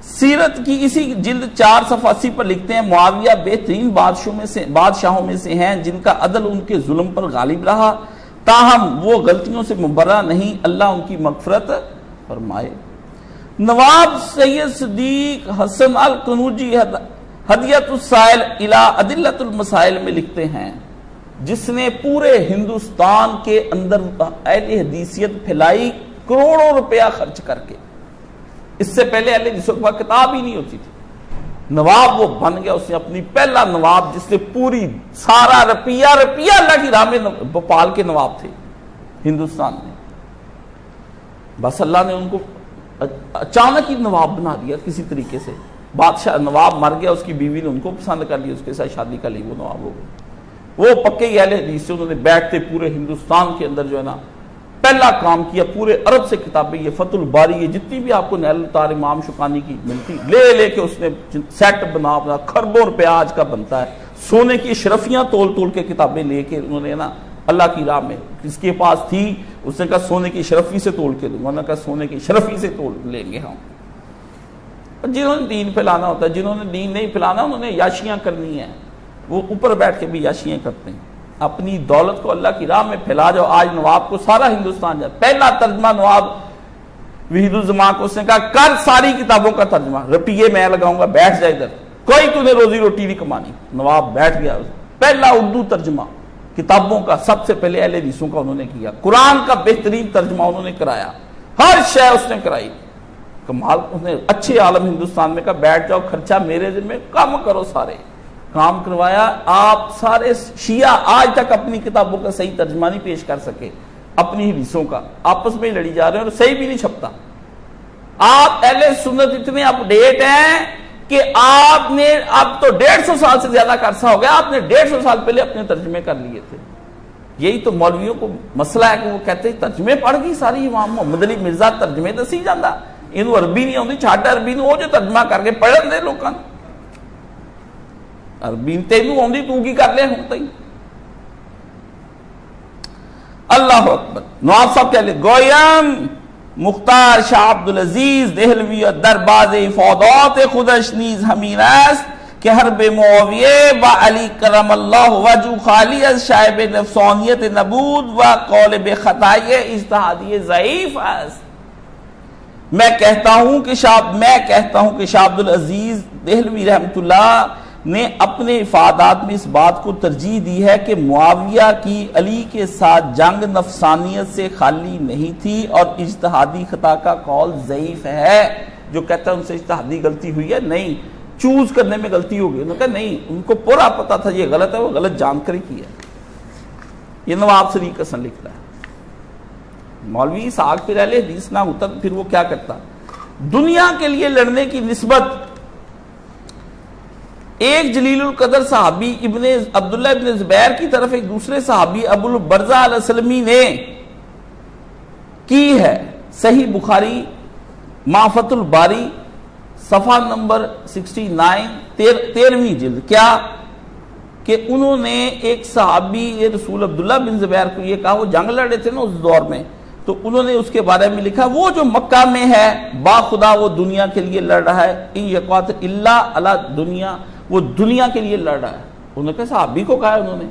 سیرت کی اسی جلد 480 پر لکھتے ہیں معاویہ بہترین بادشاہوں میں سے ہیں جن کا عدل ان کے ظلم پر غالب رہا، تاہم وہ غلطیوں سے مبرہ نہیں، اللہ ان کی مغفرت فرمائے۔ نواب سید صدیق حسن القنوجی ہدیۃ السائل الی ادلۃ المسائل میں لکھتے ہیں جس نے پورے ہندوستان کے اندر اہل حدیثیت پھیلائی کروڑوں روپیہ خرچ کر کے، اس سے پہلے اہل حدیثوں کے پاس کتاب ہی نہیں ہوتی تھی، نواب وہ بن گیا، اس نے اپنی پہلا نواب جس نے پوری سارا روپیہ اللہ کی راہ میں بھوپال کے نواب تھے ہندوستان میں، بس اللہ نے ان کو اچانک ہی نواب بنا دیا کسی طریقے سے، بادشاہ نواب مر گیا، اس کی بیوی نے ان کو پسند کر لیا، اس کے ساتھ شادی کر لی، وہ نواب ہو گئے، وہ پکے اہل حدیث سے، انہوں نے بیٹھتے پورے ہندوستان کے اندر جو ہے نا پہلا کام کیا، پورے عرب سے کتابیں، یہ فتح الباری، یہ جتنی بھی آپ کو نیل الطار امام شوکانی کی ملتی لے کے اس نے سیٹ بنا خربوں روپیہ آج کا بنتا ہے، سونے کی اشرفیاں تول کے کتابیں لے کے انہوں نے نا اللہ کی راہ میں، کس کے پاس تھی اس نے کہا سونے کی اشرفی سے تول کے دوں گا، انہوں نے کہا سونے کی اشرفی سے تول لیں گے ہم۔ جنہوں نے دین پھیلانا ہوتا ہے، جنہوں نے دین نہیں پھیلانا انہوں نے یاشیاں کرنی ہیں، وہ اوپر بیٹھ کے بھی یاشیاں کرتے ہیں، اپنی دولت کو اللہ کی راہ میں پھیلا جاؤ۔ آج نواب کو سارا ہندوستان جائے، پہلا ترجمہ نواب وحید الزمان کو اس نے کہا کر ساری کتابوں کا ترجمہ، روپیے میں لگاؤں گا، بیٹھ جائے ادھر، کوئی تو نے روزی روٹی نہیں کمانی۔ نواب بیٹھ گیا، پہلا اردو ترجمہ کتابوں کا سب سے پہلے اہل حدیثوں کا انہوں نے کیا، قرآن کا بہترین ترجمہ انہوں نے کرایا، ہر شے اس نے کرائی، کمال۔ اس نے اچھے عالم ہندوستان میں کہا بیٹھ جاؤ، خرچہ میرے ذمہ، کام کرو، سارے کام کروایا۔ آپ سارے شیعہ آج تک اپنی کتابوں کا صحیح ترجمہ نہیں پیش کر سکے، اپنی حدیثوں کا آپس میں لڑی جا رہے ہیں اور صحیح بھی نہیں چھپتا۔ آپ اہل سنت اتنے اپ ڈیٹ ہیں کہ آپ نے اب تو 150 سال سے زیادہ کا عرصہ ہو گیا، آپ نے 150 سال پہلے اپنے ترجمے کر لیے تھے۔ یہی تو مولویوں کو مسئلہ ہے کہ وہ کہتے ہیں ترجمے پڑھ گئی ساری، امام محمد علی مرزا ترجمے دسی جاندہ، انہوں عربی نہیں آتی، چھاٹ عربی نو، وہ جو ترجمہ کر کے پڑھن دے لوگوں، عربی تینوں آتی تو کی کر لے ہوتا ہی۔ اللہ اکبر۔ نواب صاحب کہہ لے گویم مختار شاہ عبدالعزیز دہلوی درباز افادات خودش نیز ہمین است کہ حرب معاویہ و علی کرم اللہ وجو خالی از شائب نفسانیت نبود و قالب خطائی اجتہادی ضعیف است۔ میں کہتا ہوں کہ شاہ عبدالعزیز دہلوی رحمت اللہ نے اپنے افادات میں اس بات کو ترجیح دی ہے کہ معاویہ کی علی کے ساتھ جنگ نفسانیت سے خالی نہیں تھی اور اجتہادی خطا کا قول ضعیف ہے۔ جو کہتا ہے ان سے اجتہادی غلطی ہوئی ہے، نہیں، چوز کرنے میں غلطی ہو گئی، انہوں نے کہا نہیں، ان کو پورا پتا تھا یہ غلط ہے، وہ غلط جان کر ہی کی ہے۔ یہ نواب صدیق حسن لکھتا ہے۔ مولوی اسحاق پھر اہل حدیث نہ ہوتا پھر وہ کیا کرتا؟ دنیا کے لیے لڑنے کی نسبت ایک جلیل القدر صحابی عبداللہ ابن زبیر کی طرف ایک دوسرے صحابی ابو البرزہ الاسلمی نے کی ہے۔ صحیح بخاری فتح الباری صفحہ نمبر 69 13ویں جلد، کیا کہ انہوں نے ایک صحابی رسول عبداللہ بن زبیر کو یہ کہا، وہ جنگ لڑے تھے نا اس دور میں، تو انہوں نے اس کے بارے میں لکھا وہ جو مکہ میں ہے با خدا وہ دنیا کے لیے لڑ رہا ہے، ان یقاتل الا علی دنیا، وہ دنیا کے لیے لڑ رہا ہے۔ انہوں نے کہا صحابی کو کہا ہے انہوں نے۔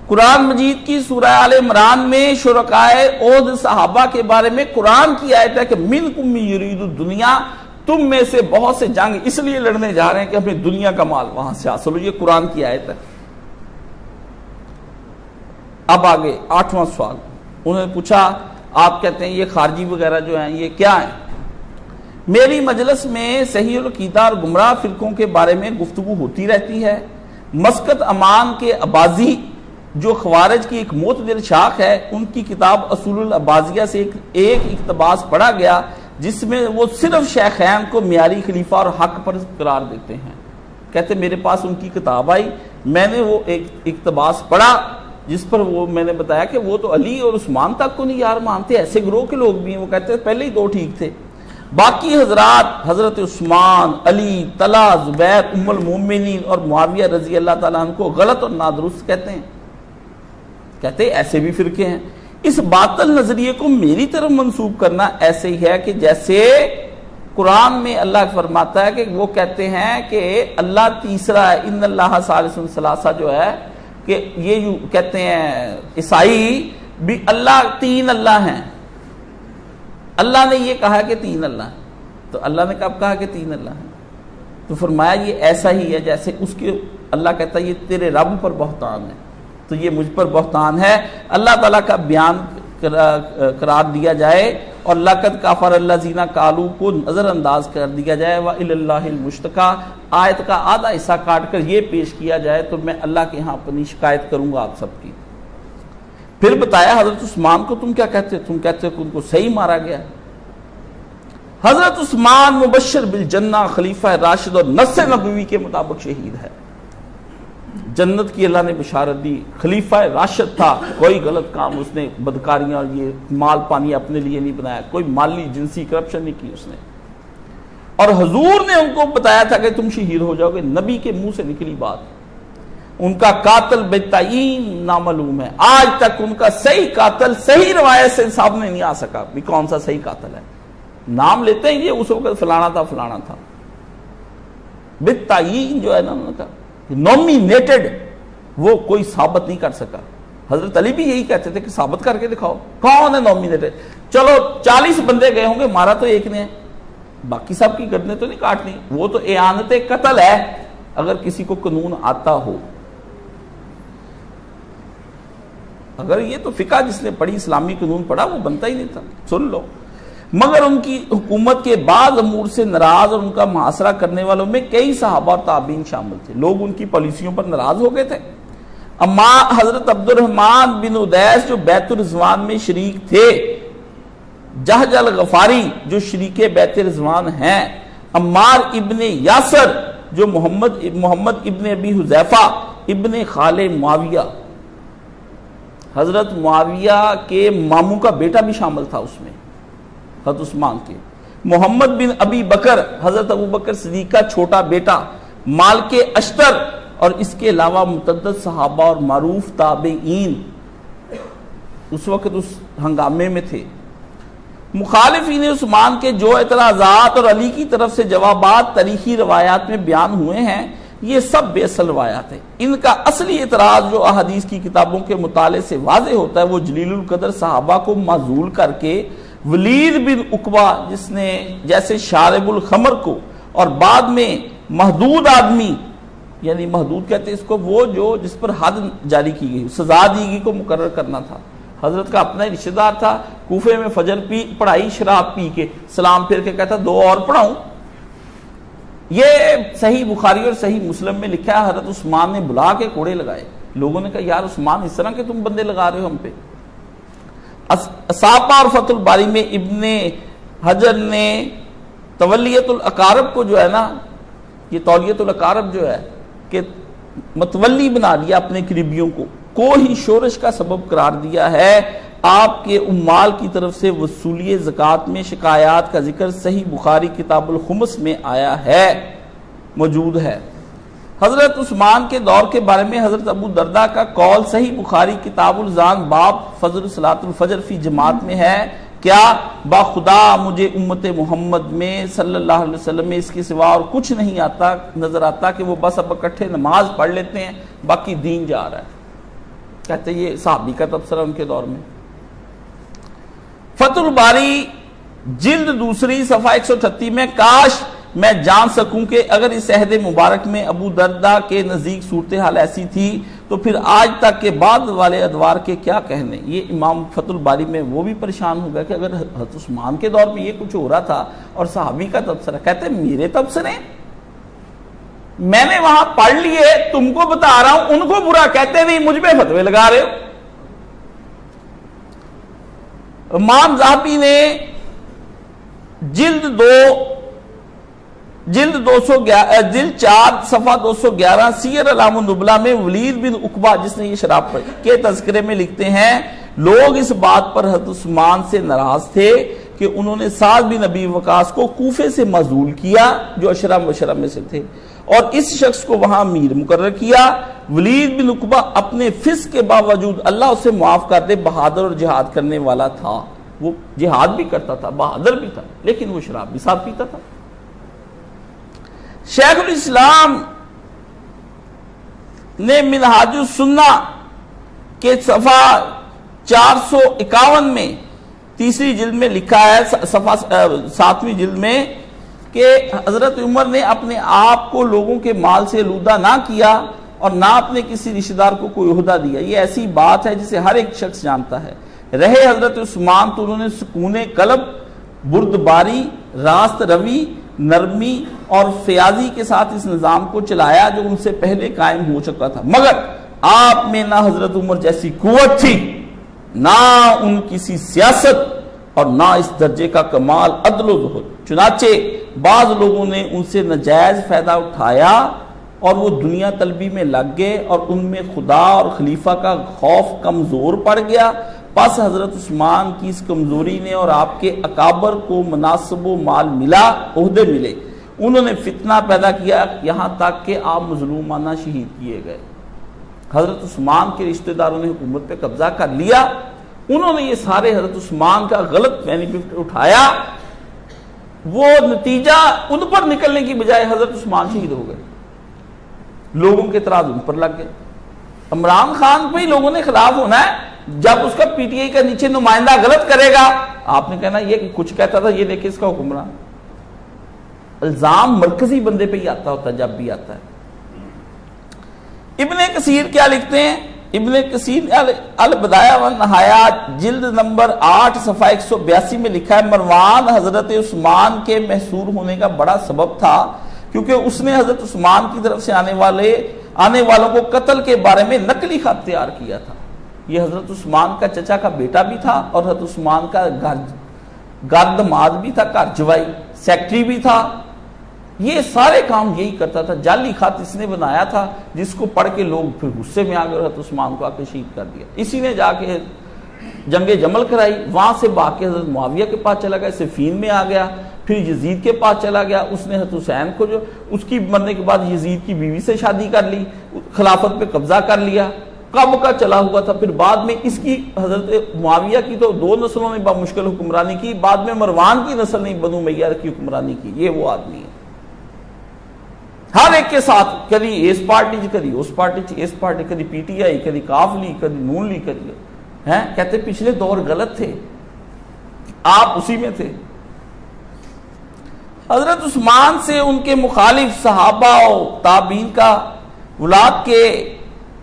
قرآن مجید کی سورہ آل عمران میں شرکائے احد صحابہ کے بارے میں قرآن کی آیت ہے کہ منکم من یرید الدنیا، تم میں سے بہت سے جنگ اس لیے لڑنے جا رہے ہیں کہ ہمیں دنیا کا مال وہاں سے حاصل ہو، یہ قرآن کی آیت ہے۔ اب آگے 8واں سوال، انہوں نے پوچھا آپ کہتے ہیں یہ خارجی وغیرہ جو ہیں یہ کیا ہیں؟ میری مجلس میں صحیح العقیدہ اور گمراہ فرقوں کے بارے میں گفتگو ہوتی رہتی ہے۔ مسقط امان کے اباضی جو خوارج کی ایک معتدل شاخ ہے، ان کی کتاب اصول الاباضیہ سے ایک اقتباس پڑھا گیا جس میں وہ صرف شیخین کو معیاری خلیفہ اور حق پر قرار دیتے ہیں۔ کہتے میرے پاس ان کی کتاب آئی، میں نے وہ ایک اقتباس پڑھا جس پر وہ میں نے بتایا کہ وہ تو علی اور عثمان تک کو نہیں یار مانتے، ایسے گروہ کے لوگ بھی ہیں، وہ کہتے ہیں پہلے ہی دو ٹھیک تھے، باقی حضرات حضرت عثمان، علی، طلحہ، زبیر، ام المومنین اور معاویہ رضی اللہ تعالیٰ عنہ کو غلط اور نادرست کہتے ہیں۔ کہتے ہیں ایسے بھی فرقے ہیں۔ اس باطل نظریے کو میری طرف منسوب کرنا ایسے ہی ہے کہ جیسے قرآن میں اللہ فرماتا ہے کہ وہ کہتے ہیں کہ اللہ تیسرا ہے، ان اللہ ثالث ثلاثہ جو ہے، کہ یہ کہتے ہیں عیسائی بھی اللہ تین اللہ ہیں. اللہ نے یہ کہا کہ تین اللہ ہیں، تو اللہ نے کب کہا کہ تین اللہ ہیں؟ تو فرمایا یہ ایسا ہی ہے جیسے اس کے اللہ کہتا ہے یہ تیرے رب پر بہتان ہے، تو یہ مجھ پر بہتان ہے. اللہ تعالیٰ کا بیان قرار دیا جائے اور لقد کفر الذین قالوا کو نظر انداز کر دیا جائے وَإِلَى اللَّهِ الْمُشْتَكَى، آیت کا آدھا حصہ کاٹ کر یہ پیش کیا جائے تو میں اللہ کے ہاں اپنی شکایت کروں گا آپ سب کی. پھر بتایا حضرت عثمان کو تم کیا کہتے ہو؟ تم کہتے ہو کہ ان کو صحیح مارا گیا. حضرت عثمان مبشر بالجنہ، خلیفہ راشد اور نص نبوی کے مطابق شہید ہے. جنت کی اللہ نے بشارت دی. خلیفہ راشد تھا، کوئی غلط کام اس نے، بدکاریاں اور یہ مال پانی اپنے لیے نہیں بنایا، کوئی مالی جنسی کرپشن نہیں کی اس نے. اور حضور نے ان کو بتایا تھا کہ تم شہید ہو جاؤ گے، نبی کے منہ سے نکلی بات. ان کا قاتل بتعین نامعلوم ہے، آج تک ان کا صحیح قاتل صحیح روایت سے سامنے نہیں آ سکا بھی کون سا صحیح قاتل ہے. نام لیتے ہیں یہ اس وقت فلانا تھا فلانا تھا، بتعین جو ہے نا ان کا نومینیٹڈ، وہ کوئی ثابت نہیں کر سکا. حضرت علی بھی یہی کہتے تھے کہ ثابت کر کے دکھاؤ کون ہے نومینیٹڈ. چلو 40 بندے گئے ہوں گے، مارا تو ایک نے ہے، باقی سب کی گردنیں تو نہیں کاٹنی. وہ تو اعانت قتل ہے اگر کسی کو قانون آتا ہو. اگر یہ تو فقہ جس نے پڑھی، اسلامی قانون پڑھا، وہ بنتا ہی نہیں تھا. سن لو. مگر ان کی حکومت کے بعض امور سے ناراض اور ان کا محاصرہ کرنے والوں میں کئی صحابہ اور تابعین شامل تھے. لوگ ان کی پالیسیوں پر ناراض ہو گئے تھے. اما حضرت عبد الرحمن بن ادیس جو بیت الرضوان میں شریک تھے، جہج الغفاری جو شریک بیت الرضوان ہیں، عمار ابن یاسر جو محمد ابن ابی حذیفہ ابن خال معاویہ، حضرت معاویہ کے ماموں کا بیٹا بھی شامل تھا اس میں، حضرت عثمان کے. محمد بن ابی بکر حضرت ابو بکر صدیق کا چھوٹا بیٹا، مالک اشتر، اور اس کے علاوہ متعدد صحابہ اور معروف تابعین اس وقت اس ہنگامے میں تھے. مخالفین عثمان کے جو اعتراضات اور علی کی طرف سے جوابات تاریخی روایات میں بیان ہوئے ہیں، یہ سب بے اصل روایات ہیں. ان کا اصلی اعتراض جو احادیث کی کتابوں کے مطالعے سے واضح ہوتا ہے، وہ جلیل القدر صحابہ کو معزول کر کے ولید بن عقبہ جس نے جیسے شارب الخمر کو، اور بعد میں محدود آدمی، یعنی محدود کہتے ہیں اس کو، وہ جو جس پر حد جاری کی گئی، سزا دی گئی، کو مقرر کرنا تھا. حضرت کا اپنا رشتہ دار تھا، کوفے میں فجر پڑھائی شراب پی کے، سلام پھر کے کہتا 2 اور پڑھاؤں. یہ صحیح بخاری اور صحیح مسلم میں لکھا ہے. حضرت عثمان نے بلا کے کوڑے لگائے. لوگوں نے کہا یار عثمان اس طرح کے تم بندے لگا رہے ہو ہم پہ. اصابہ اور فتح الباری میں ابن حجر نے تولیت الاقارب کو جو ہے نا، یہ تولیت الاقارب جو ہے کہ متولی بنا دیا اپنے قریبیوں کو ہی شورش کا سبب قرار دیا ہے. آپ کے امال کی طرف سے وصولی زکوٰۃ میں شکایات کا ذکر صحیح بخاری کتاب الخمس میں آیا ہے، موجود ہے. حضرت عثمان کے دور کے بارے میں حضرت ابو دردہ کا قول صحیح بخاری کتاب الزان باب فضل صلاۃ الفجر فی جماعت میں ہے. کیا با خدا مجھے امت محمد میں صلی اللہ علیہ وسلم میں اس کے سوا اور کچھ نہیں آتا نظر آتا کہ وہ بس اب اکٹھے نماز پڑھ لیتے ہیں، باقی دین جا رہا ہے. کہتے یہ صحابی کا تبصرہ ان کے دور میں. فتح الباری جلد 2 صفحہ 138 میں، کاش میں جان سکوں کہ اگر اس عہد مبارک میں ابو دردہ کے نزدیک صورتحال ایسی تھی تو پھر آج تک کے بعد والے ادوار کے کیا کہنے. یہ امام فتح الباری میں وہ بھی پریشان ہو گیا کہ اگر حضرت عثمان کے دور میں یہ کچھ ہو رہا تھا اور صحابی کا تبصرہ. کہتے میرے تبصرے میں نے وہاں پڑھ لیے، تم کو بتا رہا ہوں، ان کو برا کہتے نہیں، مجھ پہ فتوے لگا رہے ہو. امام ذہبی نے جلد 4 صفحہ 211 سیر اعلام النبلہ میں ولید بن عقبہ جس نے یہ شراب پڑھی کے تذکرے میں لکھتے ہیں، لوگ اس بات پر حضرت عثمان سے ناراض تھے کہ انہوں نے سعد بن ابی وقاص کو کوفے سے معزول کیا جو اشرا مبشرہ میں سے تھے، اور اس شخص کو وہاں امیر مقرر کیا. ولید بن عقبہ اپنے فسق کے باوجود اللہ اسے معاف کر دے بہادر اور جہاد کرنے والا تھا. وہ جہاد بھی کرتا تھا، بہادر بھی تھا، لیکن وہ شراب بھی ساتھ پیتا تھا۔ شیخ الاسلام نے منہاج السنہ کے صفحہ 451 میں تیسری جلد میں لکھا ہے، صفحہ 7ویں جلد میں، کہ حضرت عمر نے اپنے آپ کو لوگوں کے مال سے آلودہ نہ کیا اور نہ اپنے کسی رشتہ دار کو کوئی عہدہ دیا۔ یہ ایسی بات ہے جسے ہر ایک شخص جانتا ہے۔ رہے حضرت عثمان تو انہوں نے سکون قلب، بردباری، راست روی، نرمی اور فیاضی کے ساتھ اس نظام کو چلایا جو ان سے پہلے قائم ہو چکا تھا، مگر آپ میں نہ حضرت عمر جیسی قوت تھی، نہ ان کسی سیاست، اور نہ اس درجے کا کمال عدل و زہد۔ چنانچہ بعض لوگوں نے ان سے ناجائز فائدہ اٹھایا اور وہ دنیا طلبی میں لگ گئے، اور ان میں خدا اور خلیفہ کا خوف کمزور پڑ گیا۔ پس حضرت عثمان کی اس کمزوری نے اور آپ کے اکابر کو مناصب و مال ملا، عہدے ملے، انہوں نے فتنہ پیدا کیا، یہاں تک کہ آپ مظلومانہ شہید کیے گئے۔ حضرت عثمان کے رشتہ داروں نے حکومت پہ قبضہ کر لیا، انہوں نے یہ سارے حضرت عثمان کا غلط بینیفٹ اٹھایا، وہ نتیجہ ان پر نکلنے کی بجائے حضرت عثمان شہید ہو گئے، لوگوں کے اعتراض ان پر لگ گئے۔ عمران خان پہ ہی لوگوں نے خلاف ہونا ہے، جب اس کا پی ٹی آئی کا نیچے نمائندہ غلط کرے گا آپ نے کہنا یہ کچھ کہتا تھا، یہ دیکھیں اس کا حکمران۔ الزام مرکزی بندے پہ ہی آتا ہوتا ہے جب بھی آتا ہے۔ ابن کثیر کیا لکھتے ہیں؟ ابن کثیر البدایہ والنہایہ جلد نمبر 8 صفحہ 182 میں لکھا ہے، مروان حضرت عثمان کے محصور ہونے کا بڑا سبب تھا، کیونکہ اس نے حضرت عثمان کی طرف سے آنے والوں کو قتل کے بارے میں نقلی خط تیار کیا تھا۔ یہ حضرت عثمان کا چچا کا بیٹا بھی تھا اور حضرت عثمان کا گردماد بھی تھا، گھر جوائی سیکٹری بھی تھا، یہ سارے کام یہی کرتا تھا۔ جعلی خط اس نے بنایا تھا جس کو پڑھ کے لوگ پھر غصے میں آ گئے اور حضرت عثمان کو آ کے شہید کر دیا۔ اسی نے جا کے جنگ جمل کرائی، وہاں سے بھاگ کے حضرت معاویہ کے پاس چلا گیا، صفین میں آ گیا، پھر یزید کے پاس چلا گیا، اس نے حضرت حسین کو جو اس کی مرنے کے بعد یزید کی بیوی سے شادی کر لی، خلافت پہ قبضہ کر لیا، کب کا چلا ہوا تھا۔ پھر بعد میں اس کی حضرت معاویہ کی تو 2 نسلوں نے بمشکل حکمرانی کی، بعد میں مروان کی نسل نے بنو امیہ کی حکمرانی کی۔ یہ وہ آدمی ہے، ہر ایک کے ساتھ کبھی اس پارٹی کبھی اس پارٹی کبھی پی ٹی آئی، کبھی کاف لی، کبھی نون لی، کبھی کہتے پچھلے دور غلط تھے، آپ اسی میں تھے۔ حضرت عثمان سے ان کے مخالف صحابہ و تابعین کا ولاد کے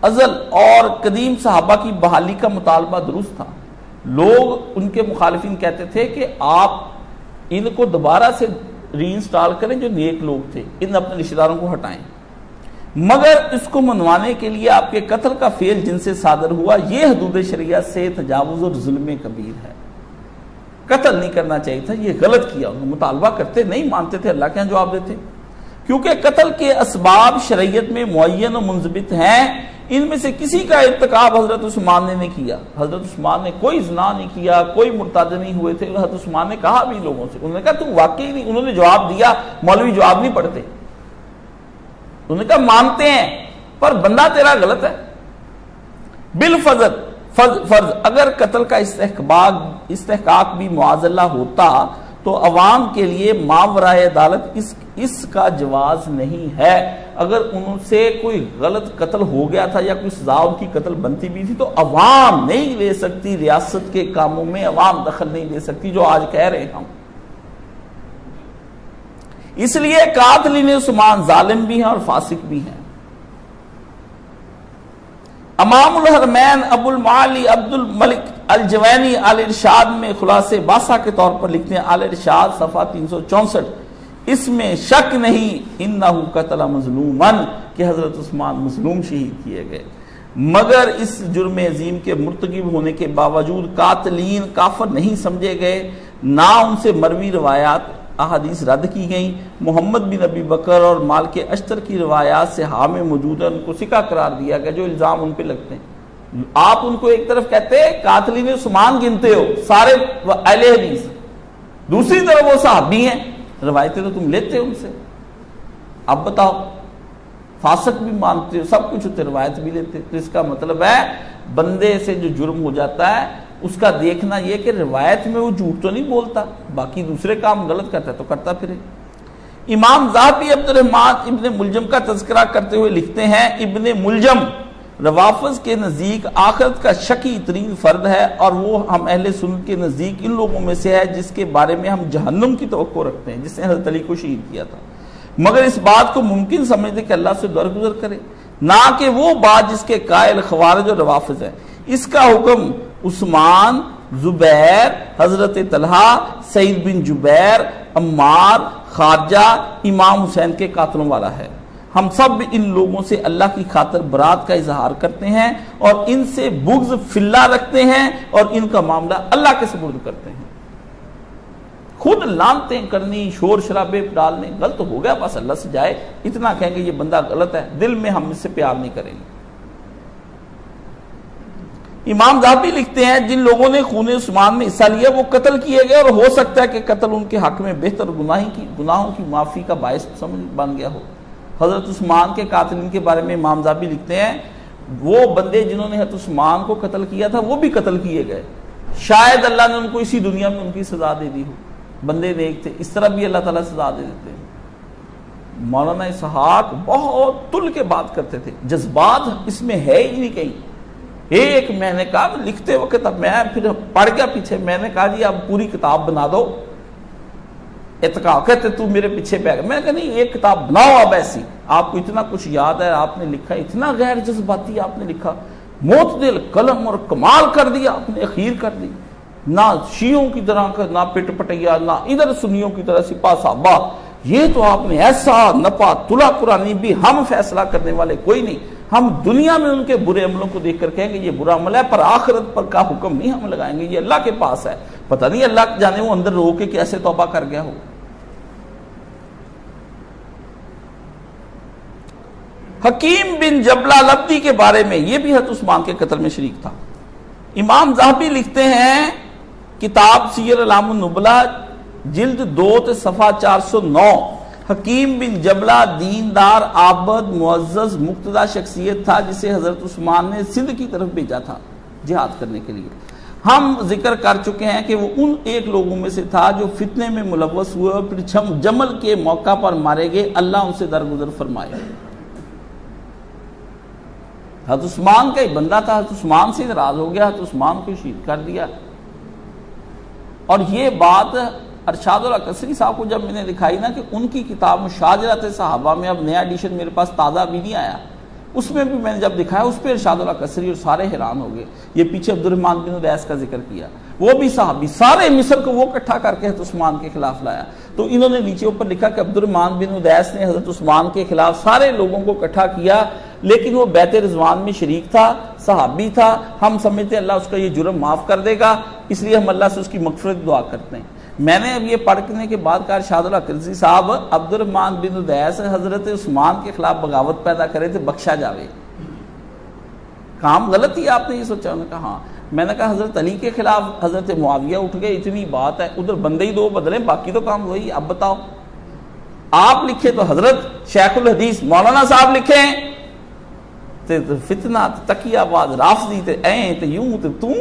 ازل اور قدیم صحابہ کی بحالی کا مطالبہ درست تھا۔ لوگ ان کے مخالفین کہتے تھے کہ آپ ان کو دوبارہ سے ری انسٹال کریں، جو نیک لوگ تھے، ان اپنے رشتہ داروں کو ہٹائیں، مگر اس کو منوانے کے لیے آپ کے قتل کا فعل جن سے صادر ہوا یہ حدود شریعت سے تجاوز اور ظلم کبیر ہے۔ قتل نہیں کرنا چاہیے تھا، یہ غلط کیا، انہوں مطالبہ کرتے نہیں مانتے تھے، اللہ کے یہاں جواب دیتے، کیونکہ قتل کے اسباب شریعت میں معین و منضبط ہیں، ان میں سے کسی کا ارتکاب حضرت عثمان نے نہیں کیا۔ حضرت عثمان نے کوئی زنا نہیں کیا، کوئی مرتد نہیں ہوئے تھے۔ حضرت عثمان نے کہا بھی لوگوں سے، انہوں نے کہا تم واقعی نہیں، انہوں نے جواب دیا، مولوی جواب نہیں پڑھتے، انہوں نے کہا مانتے ہیں پر بندہ تیرا غلط ہے۔ فرض اگر قتل کا استحقاق بھی معاذ ہوتا تو عوام کے لیے ماورائے عدالت اس کا جواز نہیں ہے۔ اگر ان سے کوئی غلط قتل ہو گیا تھا یا کوئی سزا ان کی قتل بنتی بھی تھی تو عوام نہیں لے سکتی، ریاست کے کاموں میں عوام دخل نہیں لے سکتی، جو آج کہہ رہے ہیں ہم۔ اس لیے قاتلین عثمان ظالم بھی ہیں اور فاسق بھی ہیں۔ امام الحرمین ابو المعالی عبد الملک الجوینی الارشاد میں خلاصے باسا کے طور پر لکھتے ہیں، الارشاد صفحہ 364، اس میں شک نہیں انہ قتل مظلوما کہ حضرت عثمان مظلوم شہید کیے گئے، مگر اس جرم عظیم کے مرتکب ہونے کے باوجود قاتلین کافر نہیں سمجھے گئے، نہ ان سے مروی روایات احادیث رد کی گئیں۔ محمد بن ابی بکر اور مالک اشتر کی روایات سے حام موجود ان کو سکہ قرار دیا گیا جو الزام ان پہ لگتے ہیں۔ آپ ان کو ایک طرف کہتے ہیں قاتلین عثمان گنتے ہو سارے اہل حدیث، دوسری طرف وہ صحابی ہیں، روایتیں تو تم لیتے ہو ان سے، اب بتاؤ فاسق بھی مانتے ہو، سب کچھ ہوتے، روایت بھی لیتے، تو اس کا مطلب ہے بندے سے جو جرم ہو جاتا ہے اس کا دیکھنا یہ کہ روایت میں وہ جھوٹ تو نہیں بولتا، باقی دوسرے کام غلط کرتا ہے تو کرتا پھرے۔ امام ذہبی عبد الرحمن ابن ملجم کا تذکرہ کرتے ہوئے لکھتے ہیں ابن ملجم روافض کے نزدیک آخرت کا شکی ترین فرد ہے، اور وہ ہم اہل سنت کے نزدیک ان لوگوں میں سے ہے جس کے بارے میں ہم جہنم کی توقع رکھتے ہیں، جس نے حضرت علی کو شہید کیا تھا، مگر اس بات کو ممکن سمجھتے کہ اللہ سے درگزر کرے، نہ کہ وہ بات جس کے قائل خوارج اور روافض ہیں۔ اس کا حکم عثمان، زبیر، حضرت طلحہ، سعید بن جبیر، عمار، خارجہ، امام حسین کے قاتلوں والا ہے۔ ہم سب ان لوگوں سے اللہ کی خاطر برات کا اظہار کرتے ہیں اور ان سے بغض فی اللہ رکھتے ہیں اور ان کا معاملہ اللہ کے سپرد کرتے ہیں۔ خود لانتیں کرنی، شور شرابے ڈالنے، غلط ہو گیا بس اللہ سے جائے، اتنا کہیں گے یہ بندہ غلط ہے، دل میں ہم اس سے پیار نہیں کریں گے۔ امام ذہبی لکھتے ہیں جن لوگوں نے خون عثمان میں حصہ لیا وہ قتل کیے گئے، اور ہو سکتا ہے کہ قتل ان کے حق میں بہتر گناہوں کی معافی کا باعث بن گیا ہو۔ حضرت عثمان کے قاتلین کے بارے میں امام ذہبی لکھتے ہیں وہ بندے جنہوں نے حضرت عثمان کو قتل کیا تھا وہ بھی قتل کیے گئے، شاید اللہ نے ان کو اسی دنیا میں ان کی سزا دے دی ہو، بندے نیک تھے، اس طرح بھی اللہ تعالیٰ سزا دے دیتے ہیں۔ مولانا اسحاق بہت تل کے بات کرتے تھے، جذبات اس میں ہے ہی نہیں کہیں۔ ایک میں نے کہا لکھتے وقت اب میں پھر پڑھ گیا پیچھے، میں نے کہا جی اب پوری کتاب بنا دو، اتقاء کہتے تو میرے پیچھے پہ گیا، میں نے کہا نہیں ایک کتاب بناؤ اب ایسی، آپ کو اتنا کچھ یاد ہے آپ نے لکھا، اتنا غیر جذباتی آپ نے لکھا، معتدل قلم اور کمال کر دیا آپ نے، اخیر کر دی، نہ شیعوں کی طرح کا، نہ پٹ پٹیا، نہ ادھر سنیوں کی طرح سپاہ صحابہ، یہ تو آپ نے ایسا نپا تلا قرآنی بھی ہم فیصلہ کرنے والے کوئی نہیں، ہم دنیا میں ان کے برے عملوں کو دیکھ کر کہیں گے یہ برا عمل ہے، پر آخرت پر کا حکم نہیں ہم لگائیں گے، یہ اللہ کے پاس ہے، پتہ نہیں اللہ جانے وہ اندر رو کے کیسے توبہ کر گیا ہو۔ حکیم بن جبلہ لبدی کے بارے میں یہ بھی حضرت عثمان کے قتل میں شریک تھا۔ امام ذہبی لکھتے ہیں کتاب سیر اعلام النبلہ جلد 2 صفحہ 409، حکیم بن جبلہ دیندار، عابد، معزز، مقتدی شخصیت تھا جسے حضرت عثمان نے سندھ کی طرف بھیجا تھا جہاد کرنے کے لیے۔ ہم ذکر کر چکے ہیں کہ وہ ان ایک لوگوں میں سے تھا جو فتنے میں ملوث ہوئے اور پھر جمل کے موقع پر مارے گئے، اللہ ان سے درگزر فرمائے۔ حضرت عثمان کا ہی بندہ تھا، حضرت عثمان سے ناراض ہو گیا، حضرت عثمان کو شہید کر دیا۔ اور یہ بات ارشاد اللہ قصری صاحب کو جب میں نے دکھائی نا کہ ان کی کتاب مشاجرات صحابہ میں اب نیا ایڈیشن میرے پاس تازہ بھی نہیں آیا، اس میں بھی میں نے جب دکھایا اس پہ ارشاد اللہ قصری اور سارے حیران ہو گئے۔ یہ پیچھے عبد الرحمن بن ادیس کا ذکر کیا، وہ بھی صحابی، سارے مصر کو وہ اکٹھا کر کے حضرت عثمان کے خلاف لایا، تو انہوں نے نیچے اوپر لکھا کہ عبد الرحمن بن ادیس نے حضرت عثمان کے خلاف سارے لوگوں کو اکٹھا کیا، لیکن وہ بیعت رضوان میں شریک تھا، صحابی تھا، ہم سمجھتے ہیں اللہ اس کا یہ جرم معاف کر دے گا، اس لیے ہم اللہ سے اس کی مغفرت دعا کرتے ہیں۔ میں نے اب یہ پڑھنے کے بعد کہا ارشاد اللہ قصری صاحب عبد الرحمن بن ادیس حضرت عثمان کے خلاف بغاوت پیدا کرے تھے، بخشا جاوے، کام غلط ہی آپ نے یہ سوچا؟ انہوں نے کہا ہاں۔ میں نے کہا حضرت علی کے خلاف حضرت معاویہ اٹھ گئے، اتنی بات ہے، ادھر بندے ہی دو بدلیں، باقی تو کام وہی، اب بتاؤ آپ لکھے تو حضرت شیخ الحدیث مولانا صاحب لکھیں فتنہ تقیہ باز رافضی تے این تے یوں تے توں۔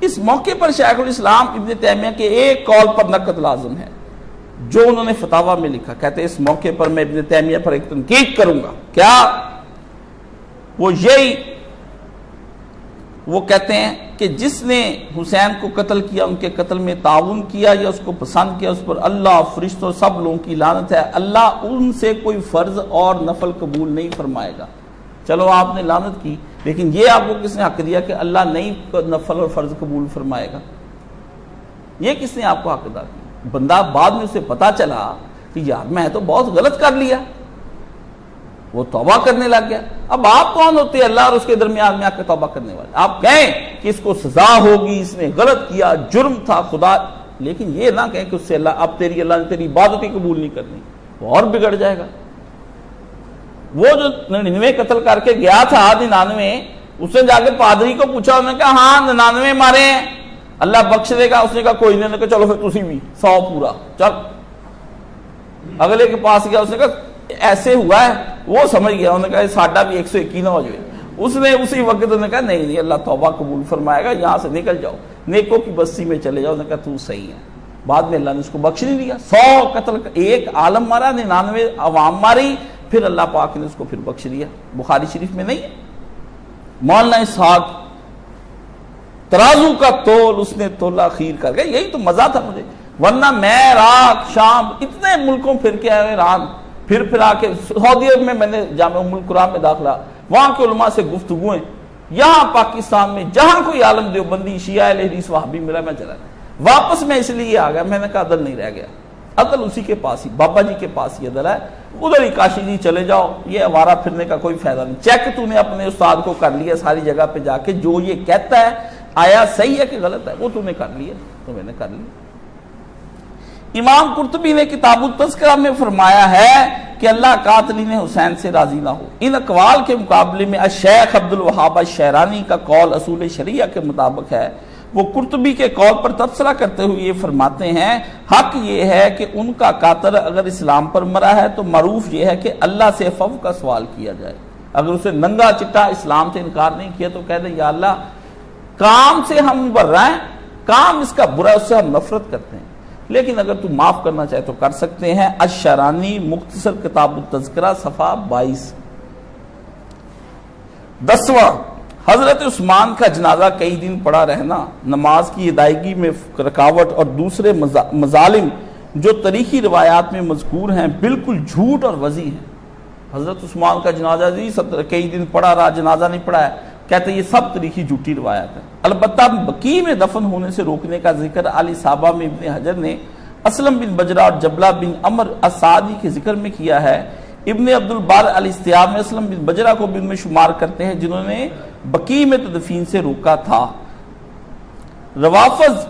اس موقع پر شیخ الاسلام ابن تیمیہ کے ایک قول پر نقد لازم ہے جو انہوں نے فتاویٰ میں لکھا، کہتے ہیں اس موقع پر میں ابن تیمیہ پر ایک تنقید کروں گا، کیا وہ یہی، وہ کہتے ہیں کہ جس نے حسین کو قتل کیا ان کے قتل میں تعاون کیا یا اس کو پسند کیا اس پر اللہ، فرشتوں، سب لوگوں کی لعنت ہے، اللہ ان سے کوئی فرض اور نفل قبول نہیں فرمائے گا۔ چلو آپ نے لعنت کی، لیکن یہ آپ کو کس نے حق دیا کہ اللہ نہیں نفل اور فرض قبول فرمائے گا؟ یہ کس نے آپ کو حق دیا؟ بندہ بعد میں اسے پتا چلا کہ یار میں تو بہت غلط کر لیا، وہ توبہ کرنے لگ گیا۔ اب آپ کون ہوتے ہیں اللہ اور اس کے درمیان میں آ کے توبہ کرنے والے؟ آپ کہیں کہ اس کو سزا ہوگی، اس نے غلط کیا، جرم تھا خدا، لیکن یہ نہ کہیں کہ اس سے اللہ اب اللہ نے تیری عبادت ہی قبول نہیں کرنی، وہ اور بگڑ جائے گا۔ وہ جو 99 قتل کر کے گیا تھا 99، اس نے جا کے پادری کو پوچھا، انہوں نے کہا ہاں 99 مارے ہیں، اللہ بخش دے گا؟ اس نے کہا کوئی نہیں، کہا چلو پھر تسی بھی 100 پورا چل۔ اگلے کے پاس گیا، اس نے کہا ایسے ہوا ہے، وہ سمجھ گیا، انہوں نے کہا ساڈا بھی 121 نہ ہو جائے، اس نے اسی وقت نے کہا نہیں اللہ توبہ قبول فرمائے گا, یہاں سے نکل جاؤ, نیکوں کی بستی میں چلے جاؤ. نے کہا تو صحیح ہے. بعد میں اللہ نے اس کو بخش نہیں دیا, 100 قتل, ایک عالم مارا, 99 عوام ماری, پھر اللہ پاک نے اس کو پھر بخش دیا. بخاری شریف میں نہیں ہے. مولانا اسحاق ترازو کا تول اس نے تولا خیر کر گیا. یہی تو مزہ تھا مجھے, ورنہ میں عراق شام اتنے ملکوں پھر کے آئے, ایران پھر آ کے سعودی عرب میں نے جامعہ ام القرآن میں داخلہ, وہاں کے علماء سے گفتگویں, یہاں پاکستان میں جہاں کوئی عالم دیوبندی شیعہ اہل حدیث وہابی ملا میں چلا گیا. واپس میں اس لیے آ گیا, میں نے کہا عدل نہیں رہ گیا, عدل اسی کے پاس ہی, بابا جی کے پاس ہی عدل ہے, ادھر ہی کاشی جی چلے جاؤ, یہ آوارہ پھرنے کا کوئی فائدہ نہیں. چیک تو نے اپنے استاد کو کر لیا ساری جگہ پہ جا کے, جو یہ کہتا ہے آیا صحیح ہے کہ غلط ہے, وہ تو نے کر لیا, تو میں نے کر لیا. امام قرطبی نے کتاب التذکرہ میں فرمایا ہے کہ اللہ قاتلین حسین سے راضی نہ ہو. ان اقوال کے مقابلے میں الشیخ عبد الوہاب الشعرانی کا قول اصول شریعہ کے مطابق ہے. وہ قرطبی کے قول پر تبصرہ کرتے ہوئے یہ فرماتے ہیں حق یہ ہے کہ ان کا قاتل اگر اسلام پر مرا ہے تو معروف یہ ہے کہ اللہ سے عفو کا سوال کیا جائے. اگر اسے ننگا چٹا اسلام سے انکار نہیں کیا تو کہہ دے یا اللہ کام سے ہم ابھر رہے ہیں, کام اس کا برا, اس سے ہم نفرت کرتے ہیں, لیکن اگر تو معاف کرنا چاہے تو کر سکتے ہیں. الشعرانی مختصر کتاب التذکرہ صفحہ 22. 10واں, حضرت عثمان کا جنازہ کئی دن پڑا رہنا, نماز کی ادائیگی میں رکاوٹ اور دوسرے مظالم جو تاریخی روایات میں مذکور ہیں بالکل جھوٹ اور وضع ہیں. حضرت عثمان کا جنازہ جی کئی دن پڑا رہا, جنازہ نہیں پڑا ہے, کہتے ہیں یہ سب تاریخی جھوٹی روایات ہے. البتہ بقیع میں دفن ہونے سے روکنے کا ذکر علی صحابہ میں ابن حجر نے اسلم بن بجرہ اور جبلہ بن عمر السعدی کے ذکر میں کیا ہے. ابن عبد البر الاستیاب میں اسلم بن بجرہ کو بھی ان میں شمار کرتے ہیں جنہوں نے بقیع میں تدفین سے روکا تھا. روافض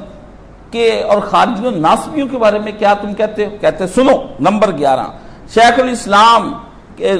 کے اور خارجیوں ناصبیوں کے بارے میں کیا تم کہتے ہو؟ کہتے سنو. نمبر 11, شیخ الاسلام کے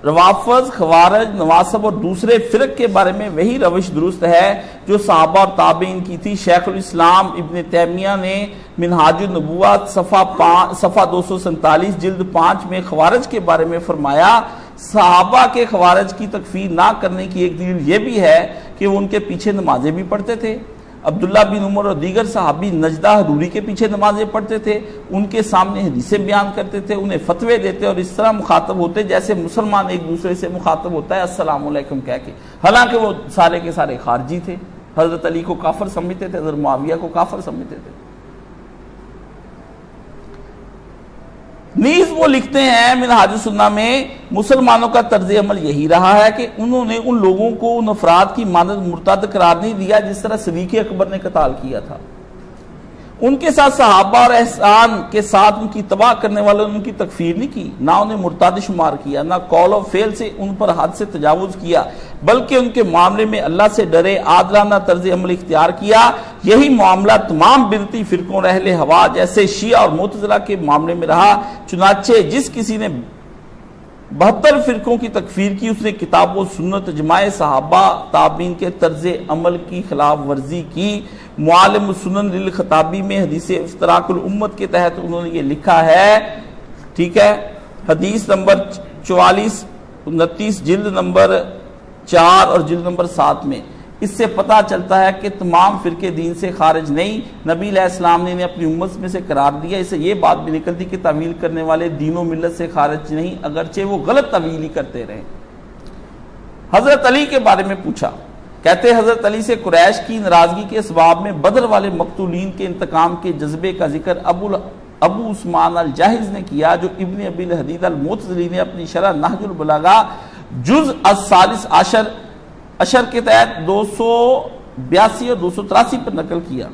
روافض, خوارج, نواصب اور دوسرے فرق کے بارے میں وہی روش درست ہے جو صحابہ اور تابعین کی تھی. شیخ الاسلام ابن تیمیہ نے منہاج النبوۃ صفحہ 247 جلد 5 میں خوارج کے بارے میں فرمایا صحابہ کے خوارج کی تکفیر نہ کرنے کی ایک دلیل یہ بھی ہے کہ وہ ان کے پیچھے نمازیں بھی پڑھتے تھے. عبداللہ بن عمر اور دیگر صحابی نجدہ حروری کے پیچھے نمازیں پڑھتے تھے, ان کے سامنے حدیثیں بیان کرتے تھے, انہیں فتوے دیتے اور اس طرح مخاطب ہوتے جیسے مسلمان ایک دوسرے سے مخاطب ہوتا ہے السلام علیکم کہہ کے, حالانکہ وہ سارے کے سارے خارجی تھے. حضرت علی کو کافر سمجھتے تھے, حضرت معاویہ کو کافر سمجھتے تھے. نیز وہ لکھتے ہیں منہاج السنہ میں مسلمانوں کا طرز عمل یہی رہا ہے کہ انہوں نے ان لوگوں کو ان افراد کی مانند مرتد قرار نہیں دیا جس طرح صدیق اکبر نے قتال کیا تھا. ان کے ساتھ صحابہ اور احسان کے ساتھ ان کی تباہ کرنے والوں نے ان کی تکفیر نہیں کی, نہ انہیں مرتد شمار کیا, نہ قول و فعل سے ان پر حد سے تجاوز کیا, بلکہ ان کے معاملے میں اللہ سے ڈرے عادلانہ طرز عمل اختیار کیا. یہی معاملہ تمام بدعتی فرقوں اہل ہوا جیسے شیعہ اور معتزلہ کے معاملے میں رہا. چنانچہ جس کسی نے 72 فرقوں کی تکفیر کی اس نے کتاب و سنت اجماع صحابہ تابعین کے طرز عمل کی خلاف ورزی کی. معالم السنن للخطابی میں حدیث افتراق الامت کے تحت انہوں نے یہ لکھا ہے, ٹھیک ہے, حدیث نمبر 44 29 جلد نمبر 4 اور جلد نمبر 7 میں. اس سے پتہ چلتا ہے کہ تمام فرقے دین سے خارج نہیں. نبی علیہ السلام نے اپنی امت میں سے قرار دیا. اسے یہ بات بھی نکلتی کہ تعویل کرنے والے دین و ملت سے خارج نہیں, اگرچہ وہ غلط تعویل ہی کرتے رہے. حضرت علی کے بارے میں پوچھا, کہتے حضرت علی سے قریش کی ناراضگی کے اسباب میں بدر والے مقتولین کے انتقام کے جذبے کا ذکر ابو عثمان الجاہز نے کیا, جو ابن ابی الحدید المعتزلی نے اپنی شرح نہج البلاغہ جز الثالث عشر کے تحت 282 اور 283 پر نقل کیا.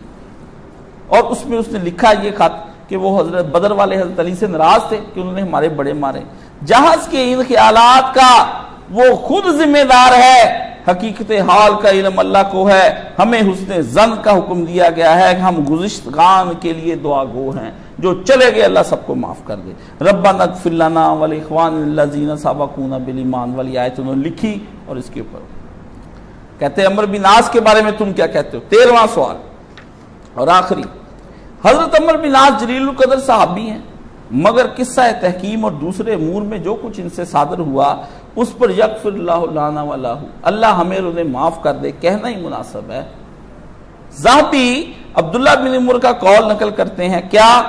اور اس میں اس نے لکھا یہ خط کہ وہ حضرت بدر والے حضرت علی سے ناراض تھے کہ انہوں نے ہمارے بڑے مارے. جہاز کے ان خیالات کا وہ خود ذمہ دار ہے, حقیقت حال کا علم اللہ کو ہے. ہمیں حسن ظن کا حکم دیا گیا ہے کہ ہم گزشتگان کے لیے دعا گو ہیں, جو چلے گئے اللہ سب کو معاف کر دے. ربنا اغفر لنا ولاخواننا الذین سبقونا بالایمان والی آیت انہوں نے لکھی. اور اس کے اوپر کہتے ہیں عمر بن عاص کے بارے میں تم کیا کہتے ہو؟ 13واں سوال اور آخری. حضرت عمر بن عاص جلیل القدر صحابی ہیں, مگر قصہ تحکیم اور دوسرے امور میں جو کچھ ان سے صادر ہوا اس پر یغفر اللہ لنا ولہ، اللہ ہمیں انہیں معاف کر دے، کہنا ہی مناسب ہے۔ ذہبی عبداللہ بن عمر کا قول نقل کرتے ہیں، کیا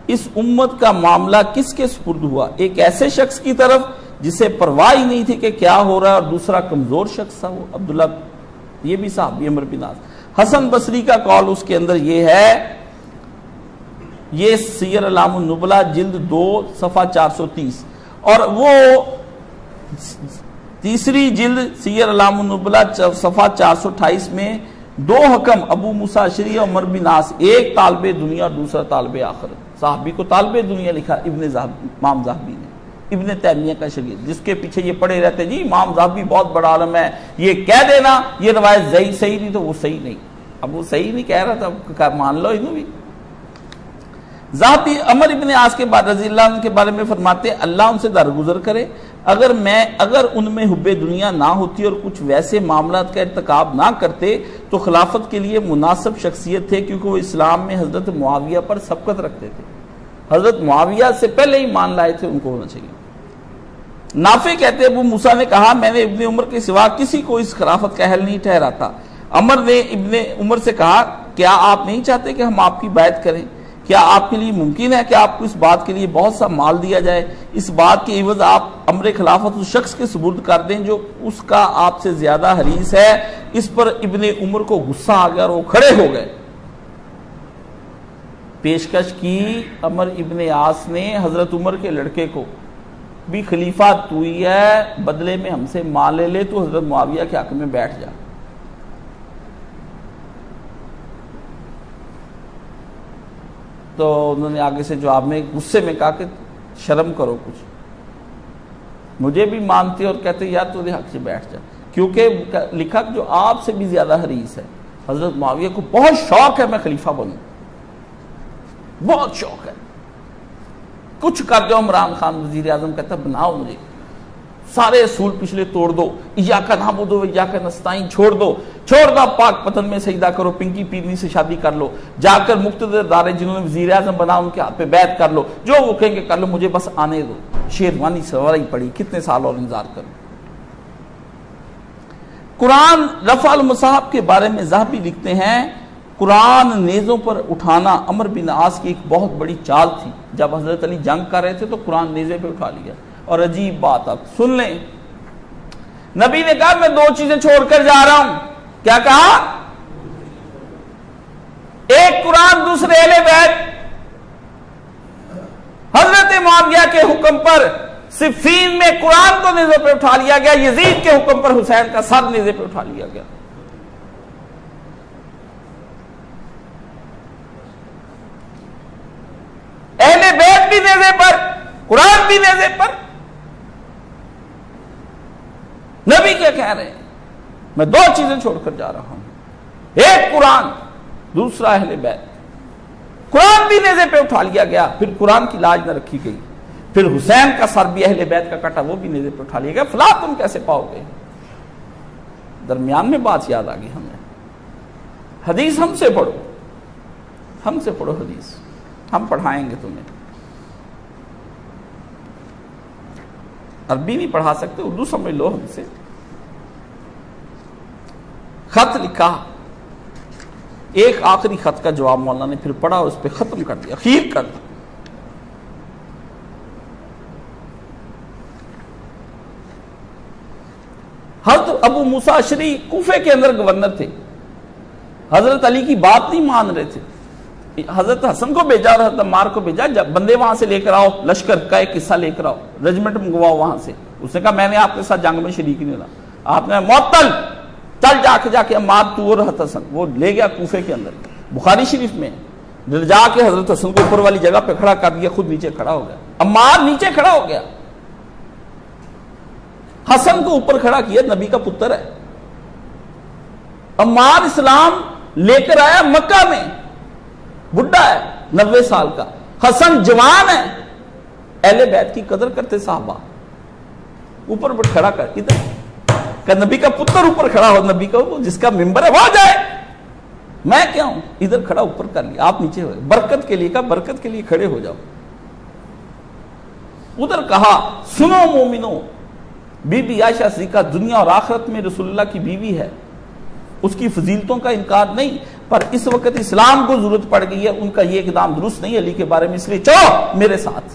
اس امت کا معاملہ کس کے سپرد ہوا؟ ایک ایسے شخص کی طرف جسے پرواہ ہی نہیں تھی کہ کیا ہو رہا ہے، اور دوسرا کمزور شخص تھا وہ عبداللہ، یہ بھی صحابی عمر بن عاص۔ حسن بصری کا قول اس کے اندر یہ ہے، یہ سیر اعلام النبلا جلد 2 صفحہ 430، اور وہ تیسری جلد سیر اعلام النبلا صفحہ 428 میں 2 حکم ابو موسیٰ اشعری اور عمر بن عاص، ایک طالب دنیا اور دوسرا طالب آخرت۔ صحابی کو طالب دنیا لکھا امام ذہبی نے، ابن تیمیہ کا شاگرد، جس کے پیچھے یہ پڑے رہتے جی امام ذہبی بہت بڑا عالم ہے، یہ کہہ دینا یہ روایت صحیح نہیں تو وہ صحیح نہیں، اب وہ صحیح نہیں کہہ رہا تھا، مان لو انہوں بھی۔ ذہبی عمر ابن عاص کے بعد رضی اللہ عنہ کے بارے میں فرماتے ہیں، اللہ ان سے درگزر کرے، اگر ان میں حب دنیا نہ ہوتی اور کچھ ویسے معاملات کا ارتکاب نہ کرتے تو خلافت کے لیے مناسب شخصیت تھے، کیونکہ وہ اسلام میں حضرت معاویہ پر سبقت رکھتے تھے، حضرت معاویہ سے پہلے ہی مان لائے تھے، ان کو ہونا چاہیے۔ نافع کہتے ہیں ابو موسیٰ نے کہا میں نے ابن عمر کے سوا کسی کو اس خلافت کا اہل نہیں ٹھہراتا۔ عمر نے ابن عمر سے کہا کیا آپ نہیں چاہتے کہ ہم آپ کی بیعت کریں؟ کیا آپ کے لیے ممکن ہے کہ آپ کو اس بات کے لیے بہت سا مال دیا جائے؟ اس بات کے عوض آپ امر خلافت اس شخص کے سپرد کر دیں جو اس کا آپ سے زیادہ حریص ہے۔ اس پر ابن عمر کو غصہ آ گیا اور وہ کھڑے ہو گئے۔ پیشکش کی عمر ابن عاص نے حضرت عمر کے لڑکے کو بھی، خلیفہ تو ہی ہے، بدلے میں ہم سے مال لے لے، تو حضرت معاویہ کے حق میں بیٹھ جا۔ تو انہوں نے آگے سے جواب میں غصے میں کہا کہ شرم کرو کچھ، مجھے بھی مانتے اور کہتے یار تو حق سے بیٹھ جا، کیونکہ لکھا جو آپ سے بھی زیادہ حریص ہے، حضرت معاویہ کو بہت شوق ہے میں خلیفہ بنوں، بہت شوق ہے، کچھ کر دو۔ عمران خان وزیر اعظم کہتا بناؤ مجھے، سارے اصول پچھلے توڑ دو، ایاک نعبد و ایاک نستعین چھوڑ دو پاک پتن میں سجدہ کرو، پنکی پیرنی سے شادی کر لو، جا کر مقتدر ادارے جنہوں نے وزیر اعظم بنا ان کے ہاتھ پہ بیعت کر لو، جو وہ کہیں گے کر لو، مجھے بس آنے دو۔ شیروانی سواری پڑی، کتنے سال اور انتظار کروں۔ قرآن رفع المصحف کے بارے میں ذہبی لکھتے ہیں، قرآن نیزوں پر اٹھانا عمر بن عاص کی ایک بہت بڑی چال تھی۔ جب حضرت علی جنگ کر رہے تھے تو قرآن نیزے پہ اٹھا لیا، اور عجیب بات آپ سن لیں، نبی نے کہا میں 2 چیزیں چھوڑ کر جا رہا ہوں، کیا کہا؟ ایک قرآن، دوسرے اہل بیت۔ حضرت معاویہ کے حکم پر صفین میں قرآن کو نیزے پہ اٹھا لیا گیا، یزید کے حکم پر حسین کا سر نیزے پہ اٹھا لیا گیا۔ اہل بیت بھی نیزے پر، قرآن بھی نیزے پر۔ نبی کیا کہہ رہے ہیں؟ میں 2 چیزیں چھوڑ کر جا رہا ہوں، ایک قرآن، دوسرا اہل بیت۔ قرآن بھی نیزے پہ اٹھا لیا گیا، پھر قرآن کی لاج نہ رکھی گئی، پھر حسین کا سر بھی اہل بیت کا کٹا وہ بھی نیزے پہ اٹھا لیا گیا۔ فلاح تم کیسے پاؤ گے؟ درمیان میں بات یاد آ گئی ہمیں، حدیث ہم سے پڑھو حدیث، ہم پڑھائیں گے تمہیں۔ عربی نہیں پڑھا سکتے، اردو سمجھ لو ہم سے۔ خط لکھا، ایک آخری خط کا جواب مولانا نے پھر پڑھا اور اس پہ ختم کر دیا، اخیر کر دیا۔ حضرت ابو موسیٰ اشعری کوفے کے اندر گورنر تھے، حضرت علی کی بات نہیں مان رہے تھے، حضرت حسن کو بھیجا اور حضرت عمار کو بھیجا، جب بندے وہاں سے لے کر آؤ، لشکر کا ایک قصہ لے کر آؤ، رجمنٹ منگواؤ وہاں سے۔ اس نے کہا میں نے آپ کے ساتھ جنگ میں شریک نہیں رہا۔ آپ نے معطل، چل جا کے عمار تو اور حضرت حسن، وہ لے گیا کوفے کے اندر، بخاری شریف میں جا کے حضرت حسن کو اوپر والی جگہ پہ کھڑا کر دیا، خود نیچے کھڑا ہو گیا، عمار نیچے کھڑا ہو گیا، حسن کو اوپر کھڑا کیا، نبی کا پتر ہے۔ عمار اسلام لے کر آیا مکہ میں، بڈھا ہے 90 سال کا، حسن جوان ہے، اہل بیت کی قدر کرتے صحابہ، اوپر کھڑا کر ادھر کہ نبی کا پتر اوپر کھڑا ہو، نبی کا جس کا ممبر ہے وہ جائے، میں کیا ہوں، ادھر کھڑا اوپر کر لیا، آپ نیچے ہوئے، برکت کے لیے کہا برکت کے لیے کھڑے ہو جاؤ۔ ادھر کہا سنو مومنو، بی بی عائشہ صدیقہ دنیا اور آخرت میں رسول اللہ کی بیوی ہے، اس کی فضیلتوں کا انکار نہیں، پر اس وقت اسلام کو ضرورت پڑ گئی ہے، ان کا یہ اقدام درست نہیں علی کے بارے میں، اس لیے چلو میرے ساتھ۔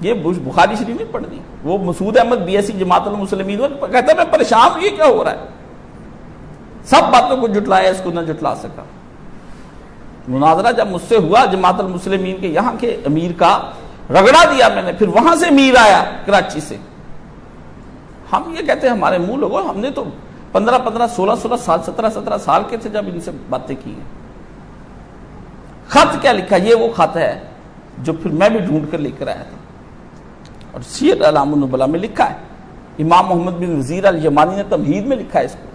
یہ بخاری شریف نہیں پڑھ دی، وہ مسعود احمد بی ایس سی جماعت المسلمین کہتا ہے میں پریشان ہوں، یہ کیا ہو رہا ہے، سب باتوں کو جھٹلایا، اس کو نہ جھٹلا سکا۔ مناظرہ جب مجھ سے ہوا جماعت المسلمین کے یہاں کے امیر کا، رگڑا دیا میں نے، پھر وہاں سے امیر آیا کراچی سے۔ ہم یہ کہتے ہیں ہمارے منہ لوگوں، ہم نے تو 15 16 سال 17 سال کے تھے جب ان سے باتیں کی ہیں۔ خط کیا لکھا، یہ وہ خط ہے جو پھر میں بھی ڈھونڈ کر لے کر آیا تھا، اور سیر اعلام النبلاء میں لکھا ہے، امام محمد بن وزیر الیمانی نے تمہید میں لکھا ہے اس کو۔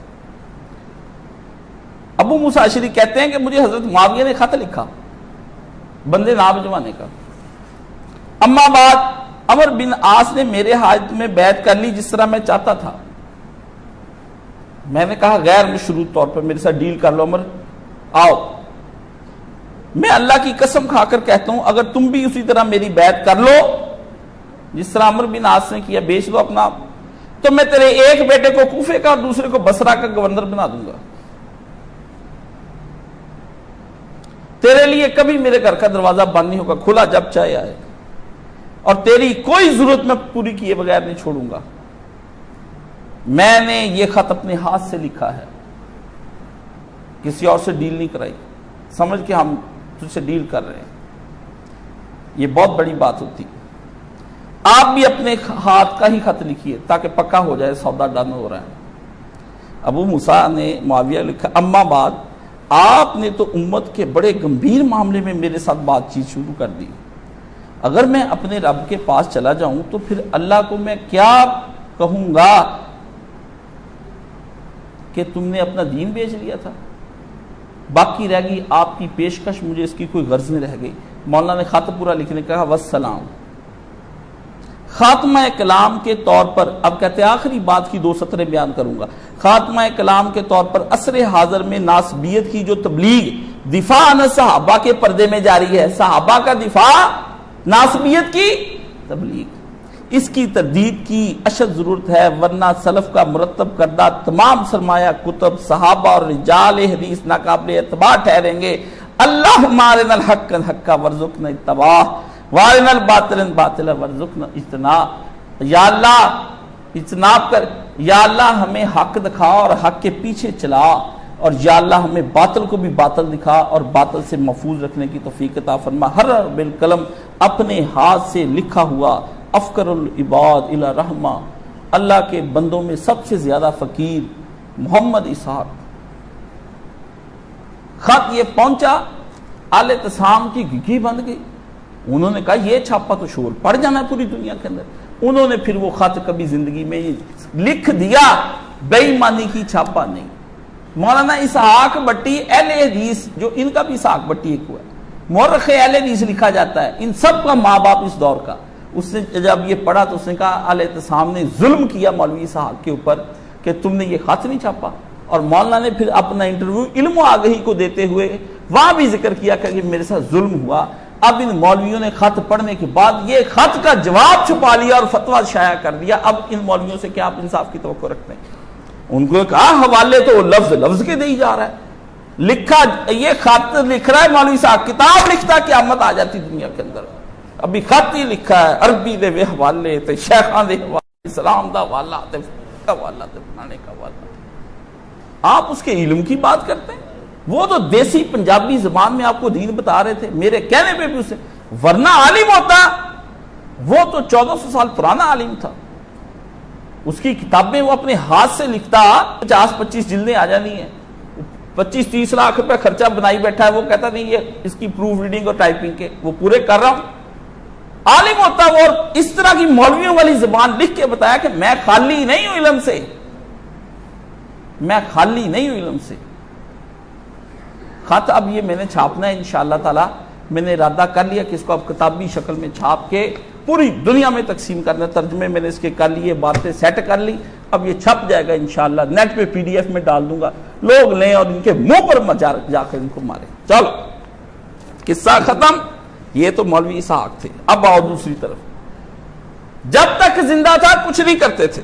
ابو موسیٰ اشعری کہتے ہیں کہ مجھے حضرت معاویہ نے خط لکھا بندے نام بھجوانے کا۔ اما بعد عمر بن عاص نے میرے حاجت میں بیعت کر لی جس طرح میں چاہتا تھا، میں نے کہا غیر مشروط طور پر میرے ساتھ ڈیل کر لو عمر، آؤ۔ میں اللہ کی قسم کھا کر کہتا ہوں اگر تم بھی اسی طرح میری بیعت کر لو جس طرح عمر بن عاص نے کیا، بیچ دو اپنا، تو میں تیرے ایک بیٹے کو کوفے کا اور دوسرے کو بصرہ کا گورنر بنا دوں گا، تیرے لیے کبھی میرے گھر کا دروازہ بند نہیں ہوگا، کھلا جب چاہے آئے، اور تیری کوئی ضرورت میں پوری کیے بغیر نہیں چھوڑوں گا۔ میں نے یہ خط اپنے ہاتھ سے لکھا ہے، کسی اور سے ڈیل نہیں کرائی، سمجھ کے ہم تجھ سے ڈیل کر رہے ہیں، یہ بہت بڑی بات ہوتی۔ آپ بھی اپنے ہاتھ کا ہی خط لکھیے تاکہ پکا ہو جائے سودا ڈن ہو رہا ہے۔ ابو موسیٰ نے معاویہ لکھا، اما بعد آپ نے تو امت کے بڑے گمبھیر معاملے میں میرے ساتھ بات چیت شروع کر دی، اگر میں اپنے رب کے پاس چلا جاؤں تو پھر اللہ کو میں کیا کہوں گا کہ تم نے اپنا دین بیچ لیا تھا، باقی رہ گئی آپ کی پیشکش، مجھے اس کی کوئی غرض نہیں رہ گئی۔ مولانا نے خط پورا لکھنے کہا والسلام۔ خاتمہ کلام کے طور پر، اب کہتے ہیں آخری بات کی 2 سطریں بیان کروں گا، خاتمہ کلام کے طور پر عصر حاضر میں ناسبیت کی جو تبلیغ دفاع عن صحابہ کے پردے میں جاری ہے، صحابہ کا دفاع، ناسبیت کی تبلیغ، اس کی تردید کی اشد ضرورت ہے، ورنہ سلف کا مرتب کردہ تمام سرمایہ کتب صحابہ اور رجال حدیث ناقابل اعتبار ٹھہریں گے۔ اللہم ارنا الحق حقا وارزقنا اتباعہ وارنا الباطل باطلا وارزقنا اجتنابہ۔ یا اللہ اجتناب کر، یا اللہ ہمیں حق دکھا اور حق کے پیچھے چلا، اور یا اللہ ہمیں باطل کو بھی باطل دکھا اور باطل سے محفوظ رکھنے کی توفیق عطا فرما۔ ہر بالقلم اپنے ہاتھ سے لکھا ہوا افکر العباد الی رحمہ، اللہ کے بندوں میں سب سے زیادہ فقیر محمد اسحاق۔ خط یہ پہنچا، آل اعتصام کی گھگھی بند گئی، انہوں نے کہا یہ چھاپا تو شور پڑ جانا ہے پوری دنیا کے اندر، انہوں نے پھر وہ خط کبھی زندگی میں لکھ دیا، بے ایمانی کی چھاپا نہیں۔ مولانا اسحاق بٹی اہل حدیث، جو ان کا بھی اسحاق بٹی ایک ہوا ہے، مورخ اہل حدیث لکھا جاتا ہے، ان سب کا ماں باپ اس دور کا، اس نے جب یہ پڑھا تو اس نے کہا آل اعتصام نے ظلم کیا مولوی اسحاق کے اوپر کہ تم نے یہ خط نہیں چھاپا۔ اور مولانا نے پھر اپنا انٹرویو علم و آگہی کو دیتے ہوئے وہاں بھی ذکر کیا کہ میرے ساتھ ظلم ہوا۔ اب ان مولویوں نے خط پڑھنے کے بعد یہ خط کا جواب چھپا لیا اور فتویٰ شائع کر دیا، اب ان مولویوں سے کیا آپ انصاف کی توقع رکھتے ہیں؟ ان کو کہا حوالے تو لفظ لفظ کے دے ہی جا رہا ہے، لکھا یہ خط لکھ رہا ہے مولوی صاحب، کتاب لکھتا قیامت آ جاتی دنیا کے اندر، ابھی خط ہی لکھا ہے، عربی دے وے حوالے تے شیخاں دے حوالے، اسلام دا حوالہ تے حوالہ تے بنانے کا حوالہ، آپ اس کے علم کی بات کرتے ہیں؟ وہ تو دیسی پنجابی زبان میں آپ کو دین بتا رہے تھے میرے کہنے پہ بھی اسے، ورنہ عالم ہوتا وہ تو 1400 سال پرانا عالم تھا، اس کی کتابیں وہ اپنے ہاتھ سے لکھتا، 50-25 جلدیں آ جانی ہیں، 25-30 لاکھ روپے خرچہ بنائی بیٹھا ہے، وہ کہتا نہیں یہ اس کی پروف ریڈنگ اور ٹائپنگ کے وہ پورے کر رہا ہوں۔ عالم ہوتا وہ، اور اس طرح کی مولویوں والی زبان لکھ کے بتایا کہ میں خالی نہیں ہوں علم سے، میں خالی نہیں ہوں علم سے۔ خط اب یہ میں نے چھاپنا ہے انشاءاللہ تعالی، میں نے ارادہ کر لیا کہ اس کو اب کتابی شکل میں چھاپ کے پوری دنیا میں تقسیم کرنا، ترجمے میں نے اس کے کر لیے، باتیں سیٹ کر لی، اب یہ چھپ جائے گا انشاءاللہ، نیٹ پہ PDF میں ڈال دوں گا، لوگ لیں اور ان کے منہ پر جا کر ان کو مارے۔ چلو قصہ ختم، یہ تو مولوی اسحاق تھے۔ اب آؤ دوسری طرف، جب تک زندہ تھا کچھ نہیں کرتے تھے.